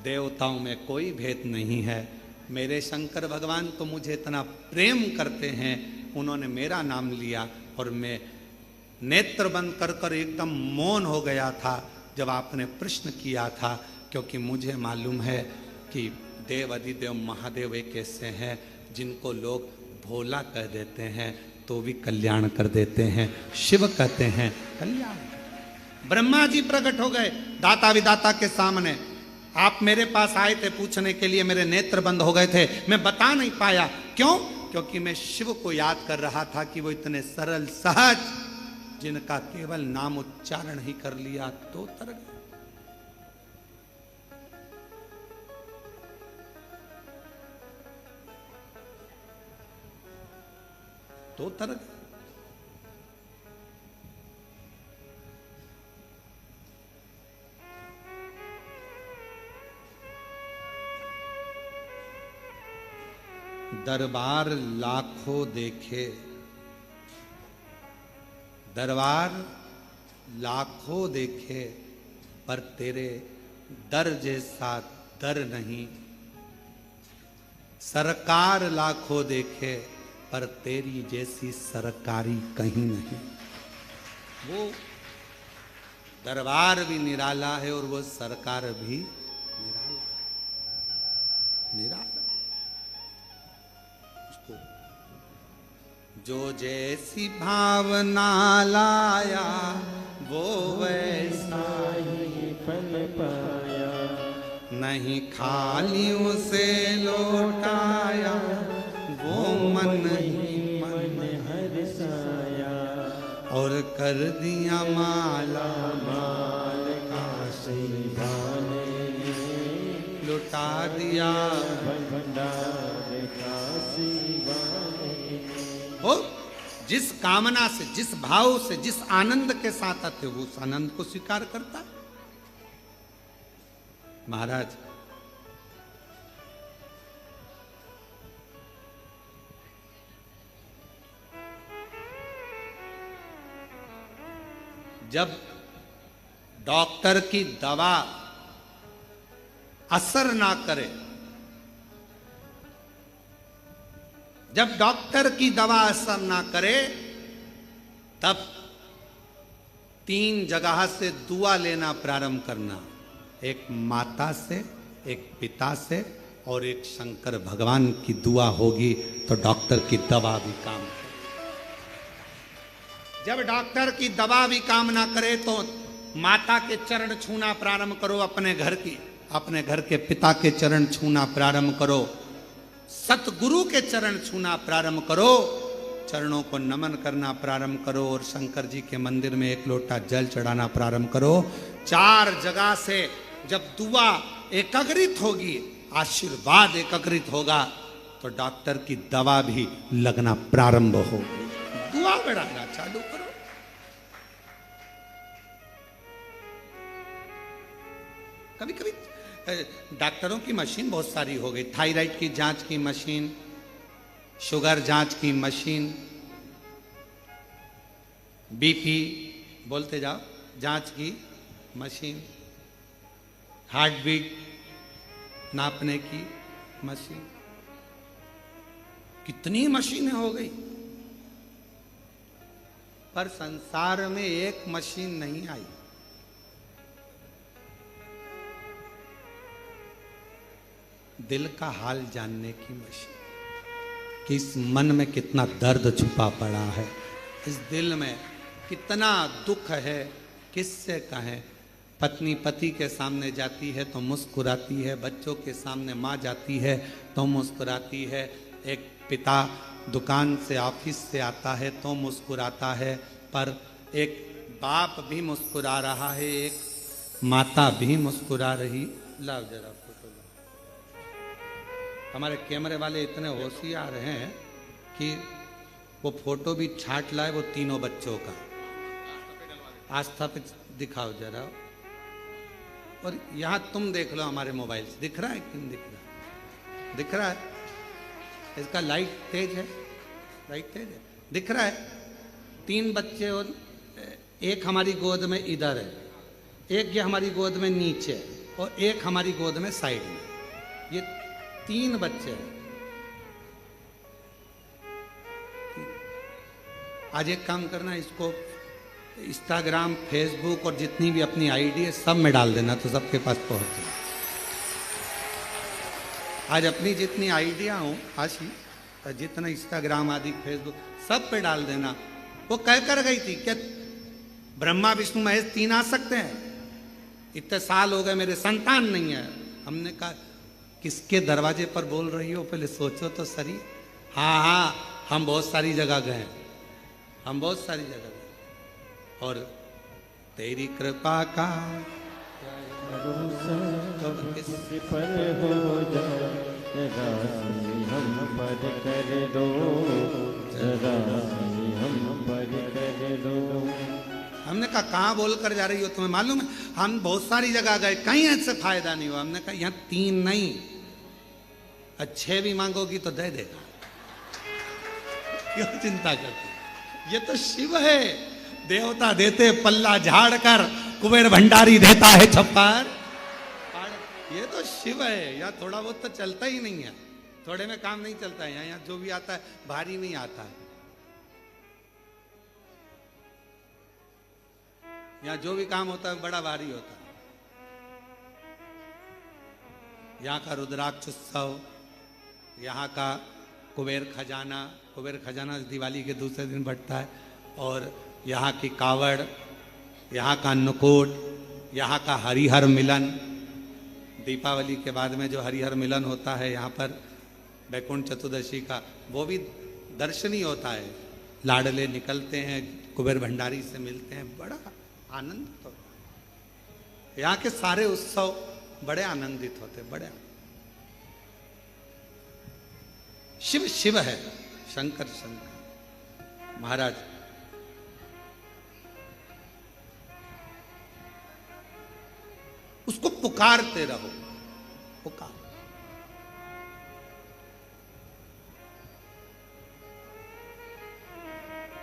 देवताओं में कोई भेद नहीं है, मेरे शंकर भगवान तो मुझे इतना प्रेम करते हैं, उन्होंने मेरा नाम लिया और मैं नेत्र बंद कर कर एकदम मौन हो गया था जब आपने प्रश्न किया था, क्योंकि मुझे मालूम है कि देव अधिदेव महादेव एक ऐसे हैं जिनको लोग भोला कह देते हैं तो भी कल्याण कर देते हैं। शिव कहते हैं कल्याण, ब्रह्मा जी प्रकट हो गए दाता विदाता के सामने। आप मेरे पास आए थे पूछने के लिए, मेरे नेत्र बंद हो गए थे, मैं बता नहीं पाया। क्यों? क्योंकि मैं शिव को याद कर रहा था कि वो इतने सरल सहज, जिनका केवल नाम उच्चारण ही कर लिया तो तर गए। तो तर गए। दरबार लाखों देखे, दरबार लाखों देखे, पर तेरे दर जैसा दर नहीं। सरकार लाखों देखे, पर तेरी जैसी सरकारी कहीं नहीं। वो दरबार भी निराला है और वो सरकार भी निराला है, निराला। जो जैसी भावना लाया वो वैसा ही फल पाया, नहीं खाली उसे लौटाया, वो मन ही मन हर्षाया, और कर दिया माला माल का सिंहासन, लुटा दिया भंडार का सिंहासन। हो जिस कामना से, जिस भाव से, जिस आनंद के साथ आते हो उस आनंद को स्वीकार करता। महाराज जब डॉक्टर की दवा असर ना करे, जब डॉक्टर की दवा असर ना करे, तब 3 जगह से दुआ लेना प्रारंभ करना। एक माता से, एक पिता से और एक शंकर भगवान की दुआ होगी तो डॉक्टर की दवा भी काम करे। जब डॉक्टर की दवा भी काम ना करे तो माता के चरण छूना प्रारंभ करो, अपने घर की, अपने घर के पिता के चरण छूना प्रारंभ करो, सतगुरु के चरण छूना प्रारंभ करो, चरणों को नमन करना प्रारंभ करो और शंकर जी के मंदिर में 1 लोटा जल चढ़ाना प्रारंभ करो। 4 जगह से जब दुआ एकाग्रित होगी, आशीर्वाद एकाग्रित होगा, तो डॉक्टर की दवा भी लगना प्रारंभ होगी। दुआ बढ़ाना चालू करो। कभी कभी डॉक्टरों की मशीन बहुत सारी हो गई, थायराइड की जांच की मशीन, शुगर जांच की मशीन, बीपी बोलते जाओ जांच की मशीन, हार्ट बीट नापने की मशीन, कितनी मशीनें हो गई। पर संसार में एक मशीन नहीं आई, दिल का हाल जानने की मशीन, कि इस मन में कितना दर्द छुपा पड़ा है, इस दिल में कितना दुख है, किससे कहें। पत्नी पति के सामने जाती है तो मुस्कुराती है, बच्चों के सामने माँ जाती है तो मुस्कुराती है, एक पिता दुकान से ऑफिस से आता है तो मुस्कुराता है, पर एक बाप भी मुस्कुरा रहा है, एक माता भी मुस्कुरा रही। लाओ जरा फोटो लो। हमारे कैमरे वाले इतने होशियार हैं कि वो फोटो भी छाट लाए, वो तीनों बच्चों का। आस्था पे दिखाओ जरा। और यहाँ तुम देख लो हमारे मोबाइल से, दिख रहा है कि नहीं दिख रहा? दिख रहा है? इसका लाइट तेज है, लाइट तेज है, दिख रहा है। 3 बच्चे और एक हमारी गोद में इधर है, एक ये हमारी गोद में नीचे है और एक हमारी गोद में साइड में, ये 3 बच्चे हैं। आज एक काम करना, इसको इंस्टाग्राम, फेसबुक और जितनी भी अपनी आईडी है सब में डाल देना तो सबके पास पहुंच जाए। आज अपनी जितनी आइडिया हो आशी, जितना इंस्टाग्राम आदि फेसबुक सब पे डाल देना। वो कह कर गई थी कि ब्रह्मा विष्णु महेश 3 आ सकते हैं। इतने साल हो गए मेरे संतान नहीं है। हमने कहा किसके दरवाजे पर बोल रही हो, पहले सोचो तो सही। हाँ हाँ, हम बहुत सारी जगह गए, हम बहुत सारी जगह गए, और तेरी कृपा का पर हो जाए हम पर कर दो, हम पर कर दो। हमने कहा कहाँ बोल कर जा रही हो, तुम्हें मालूम है हम बहुत सारी जगह गए, कहीं ऐसे फायदा नहीं हुआ। हमने कहा यहाँ 3 नहीं, अच्छे भी मांगोगी तो दे देगा, क्यों चिंता करती। ये तो शिव है, देवता देते पल्ला झाड़ कर, कुबेर भंडारी देता है छप्पर। ये तो शिव है, यहाँ थोड़ा बहुत तो चलता ही नहीं है, थोड़े में काम नहीं चलता है। यहाँ जो भी आता है भारी नहीं आता है, यहाँ जो भी काम होता है बड़ा भारी होता है। यहाँ का रुद्राक्ष उत्सव, यहाँ का कुबेर खजाना दिवाली के दूसरे दिन बढ़ता है, और यहाँ की कावड़, यहाँ का अन्नकूट, यहाँ का हरिहर मिलन, दीपावली के बाद में जो हरिहर मिलन होता है यहाँ पर वैकुंठ चतुर्दशी का, वो भी दर्शनीय होता है। लाडले निकलते हैं, कुबेर भंडारी से मिलते हैं, बड़ा आनंदित होता है। यहाँ के सारे उत्सव बड़े आनंदित होते, बड़े। शिव शिव है, शंकर शंकर। महाराज उसको पुकारते रहो, पुकार।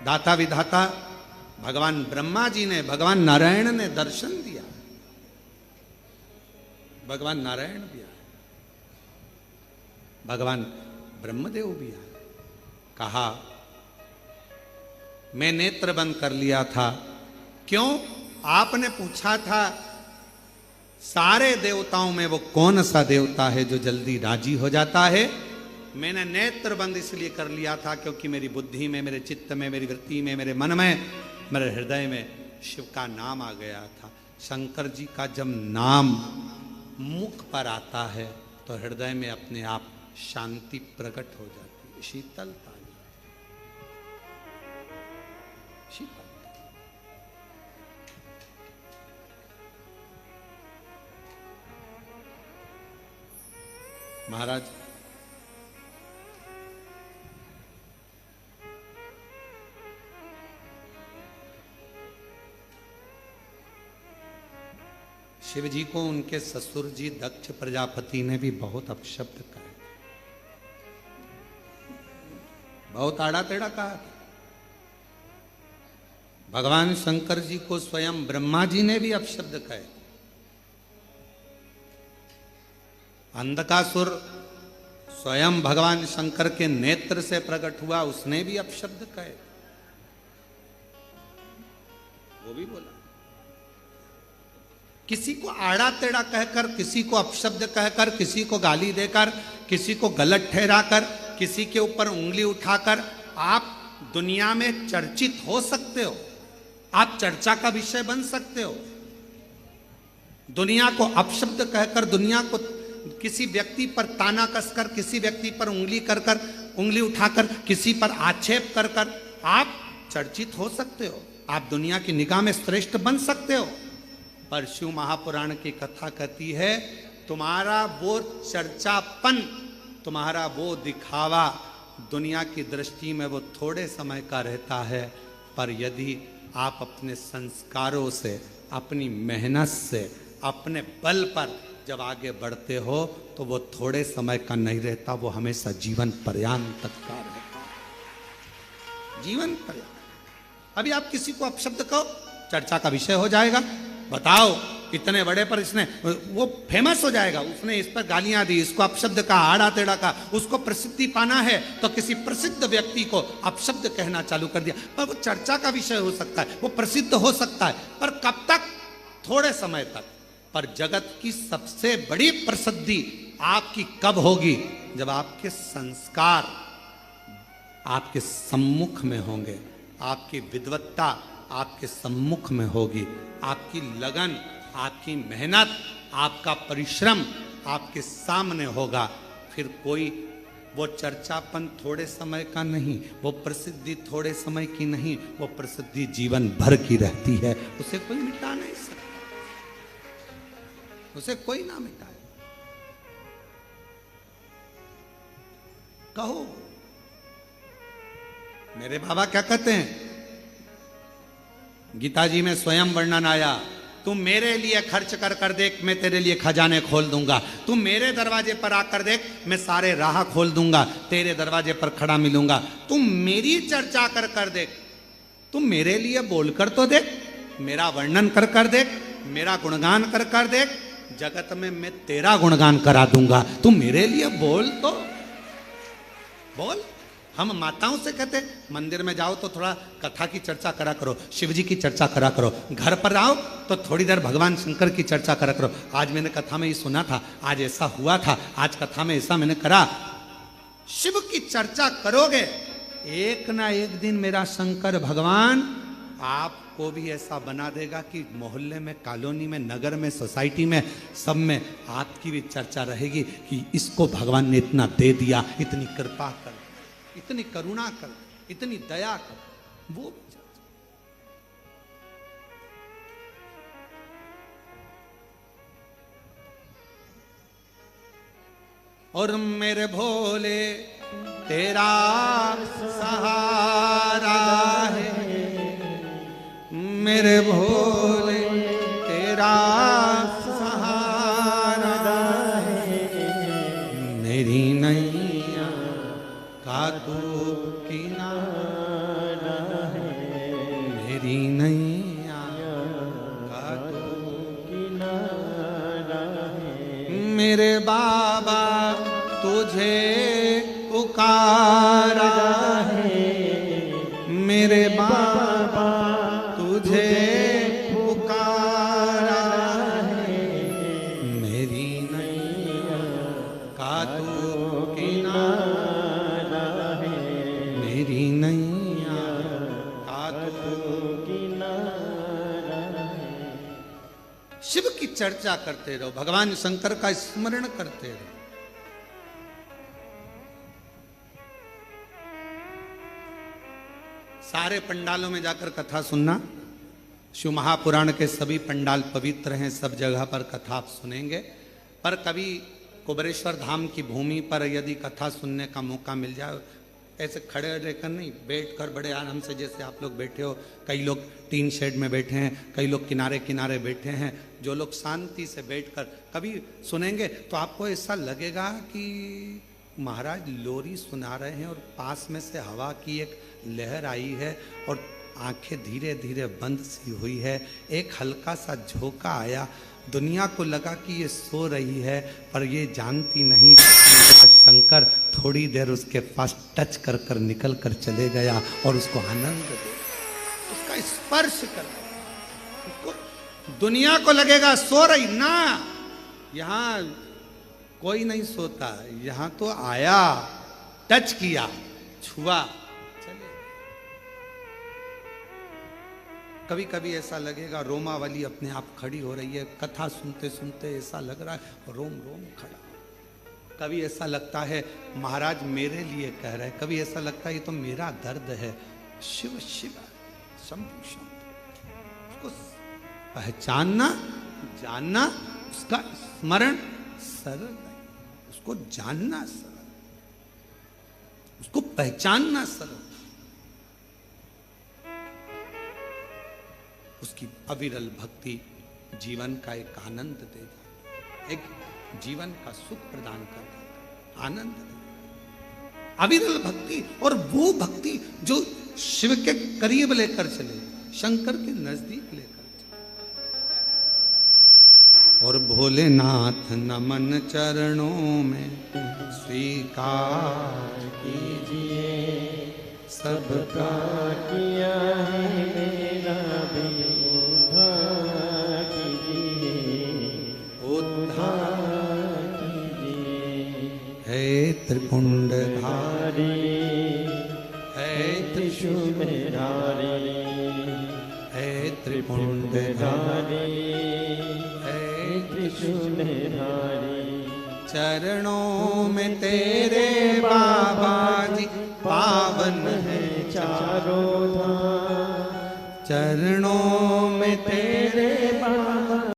दाता विधाता भगवान ब्रह्मा जी ने, भगवान नारायण ने दर्शन दिया, भगवान नारायण भी आए, भगवान ब्रह्मदेव भी आए। कहा मैं नेत्र बंद कर लिया था, क्यों? आपने पूछा था सारे देवताओं में वो कौन सा देवता है जो जल्दी राजी हो जाता है। मैंने नेत्र बंद इसलिए कर लिया था क्योंकि मेरी बुद्धि में, मेरे चित्त में, मेरी वृत्ति में, मेरे मन में, मेरे हृदय में शिव का नाम आ गया था। शंकर जी का जब नाम मुख पर आता है तो हृदय में अपने आप शांति प्रकट हो जाती है, शीतलता। महाराज शिव जी को उनके ससुर जी दक्ष प्रजापति ने भी बहुत अपशब्द कहा, बहुत आड़ा टेढ़ा कहा। भगवान शंकर जी को स्वयं ब्रह्मा जी ने भी अपशब्द कहे। अंधकासुर स्वयं भगवान शंकर के नेत्र से प्रकट हुआ, उसने भी अपशब्द कहे, वो भी बोला। किसी को आड़ा टेढ़ा कहकर, किसी को अपशब्द कहकर, किसी को गाली देकर, किसी को गलत ठहराकर, किसी के ऊपर उंगली उठाकर आप दुनिया में चर्चित हो सकते हो, आप चर्चा का विषय बन सकते हो। दुनिया को अपशब्द कहकर, दुनिया को किसी व्यक्ति पर ताना कसकर, किसी व्यक्ति पर उंगली कर कर, उंगली उठाकर, किसी पर आक्षेप कर कर आप चर्चित हो सकते हो, आप दुनिया की निगाह में श्रेष्ठ बन सकते हो। पर शिव महापुराण की कथा कहती है तुम्हारा वो चर्चापन, तुम्हारा वो दिखावा दुनिया की दृष्टि में वो थोड़े समय का रहता है, पर यदि आप अपने संस्कारों से, अपनी मेहनत से, अपने बल पर जब आगे बढ़ते हो तो वो थोड़े समय का नहीं रहता, वो हमेशा जीवन पर्यंत तक का रहता है, जीवन पर्यंत। अभी आप किसी को अपशब्द कहो, चर्चा का विषय हो जाएगा। बताओ इतने बड़े पर इसने, वो फेमस हो जाएगा, उसने इस पर गालियां दी, इसको अपशब्द कहा, आड़ा टेढ़ा कहा, उसको प्रसिद्धि पाना है तो किसी प्रसिद्ध व्यक्ति को अपशब्द कहना चालू कर दिया। पर वो चर्चा का विषय हो सकता है, वो प्रसिद्ध हो सकता है, पर कब तक? थोड़े समय तक। पर जगत की सबसे बड़ी प्रसिद्धि आपकी कब होगी? जब आपके संस्कार आपके सम्मुख में होंगे, आपकी विद्वत्ता आपके सम्मुख में होगी। आपकी लगन, आपकी मेहनत, आपका परिश्रम आपके सामने होगा। फिर कोई वो चर्चापन थोड़े समय का नहीं, वो प्रसिद्धि थोड़े समय की नहीं, वो प्रसिद्धि जीवन भर की रहती है। उसे कोई मिटा नहीं सकता, उसे कोई ना मिटाए। कहो, मेरे बाबा क्या कहते हैं, गीता जी में स्वयं वर्णन आया, तुम मेरे लिए खर्च कर कर देख, मैं तेरे लिए खजाने खोल दूंगा। तुम मेरे दरवाजे पर आकर देख, मैं सारे राह खोल दूंगा, तेरे दरवाजे पर खड़ा मिलूंगा। तुम मेरी चर्चा कर कर देख, तुम मेरे लिए बोल कर तो देख, मेरा वर्णन कर कर देख, मेरा गुणगान कर कर देख, जगत में मैं तेरा गुणगान करा दूंगा। तुम मेरे लिए बोल तो बोल। हम माताओं से कहते मंदिर में जाओ तो थोड़ा कथा की चर्चा करा करो, शिव जी की चर्चा करा करो, घर पर आओ तो थोड़ी देर भगवान शंकर की चर्चा करा करो। आज मैंने कथा में ये सुना था, आज ऐसा हुआ था, आज कथा में ऐसा मैंने करा। शिव की चर्चा करोगे, एक ना एक दिन मेरा शंकर भगवान आपको भी ऐसा बना देगा कि मोहल्ले में, कॉलोनी में, नगर में, सोसाइटी में, सब में आपकी भी चर्चा रहेगी कि इसको भगवान ने इतना दे दिया, इतनी कृपा कर, इतनी करुणा कर, इतनी दया कर। वो और मेरे भोले तेरा सहारा है, मेरे भोले तेरा सहारा है, मेरी नैया का तू किनारा है, मेरी नैया का तू किनारा है। मेरे बाबा तुझे पुकारा है, मेरे बाबा तुझे पुकारा है, मेरी नैया का तू किनारा है, मेरी नैया का तू किनारा है। शिव की चर्चा करते रहो, भगवान शंकर का स्मरण करते रहो। सारे पंडालों में जाकर कथा सुनना। शिव महापुराण के सभी पंडाल पवित्र हैं, सब जगह पर कथा आप सुनेंगे। पर कभी कुबेरेश्वर धाम की भूमि पर यदि कथा सुनने का मौका मिल जाए, ऐसे खड़े रहकर नहीं, बैठकर बड़े आराम से, जैसे आप लोग बैठे हो, कई लोग टीन शेड में बैठे हैं, कई लोग किनारे किनारे बैठे हैं, जो लोग शांति से बैठकर कभी सुनेंगे तो आपको ऐसा लगेगा कि महाराज लोरी सुना रहे हैं और पास में से हवा की एक लहर आई है और आंखें धीरे धीरे बंद सी हुई है, एक हल्का सा झोंका आया, दुनिया को लगा कि ये सो रही है पर ये जानती नहीं शंकर थोड़ी देर उसके पास टच कर कर निकल कर चले गया और उसको आनंद दे, उसका स्पर्श कर। उसको दुनिया को लगेगा सो रही ना, यहाँ कोई नहीं सोता, यहाँ तो आया, टच किया, छुआ, चले। कभी कभी ऐसा लगेगा रोमावली अपने आप खड़ी हो रही है, कथा सुनते सुनते ऐसा लग रहा है रोम रोम खड़ा। कभी ऐसा लगता है महाराज मेरे लिए कह रहे हैं, कभी ऐसा लगता है ये तो मेरा दर्द है। शिव शिव शंभु शंभु, उसको पहचानना, जानना, उसका स्मरण सरल नहीं, उसको जानना सरल, उसको पहचानना सरल, उसकी अविरल भक्ति जीवन का एक आनंद देगा, एक जीवन का सुख प्रदान कर आनंद देगा। अविरल भक्ति, और वो भक्ति जो शिव के करीब लेकर चले, शंकर के नजदीक लेकर चले। और भोलेनाथ नमन चरणों में स्वीकार कीजिए, सबका किया है मेरा भी उद्धार कीजिए, उद्धार कीजिए। है त्रिपुंडधारी, है त्रिशूलधारी, त्रिपुंडधारी है त्रिशूलधारी। चरणों में तेरे बाबा जी पावन है चारों धाम। चरणों में तेरे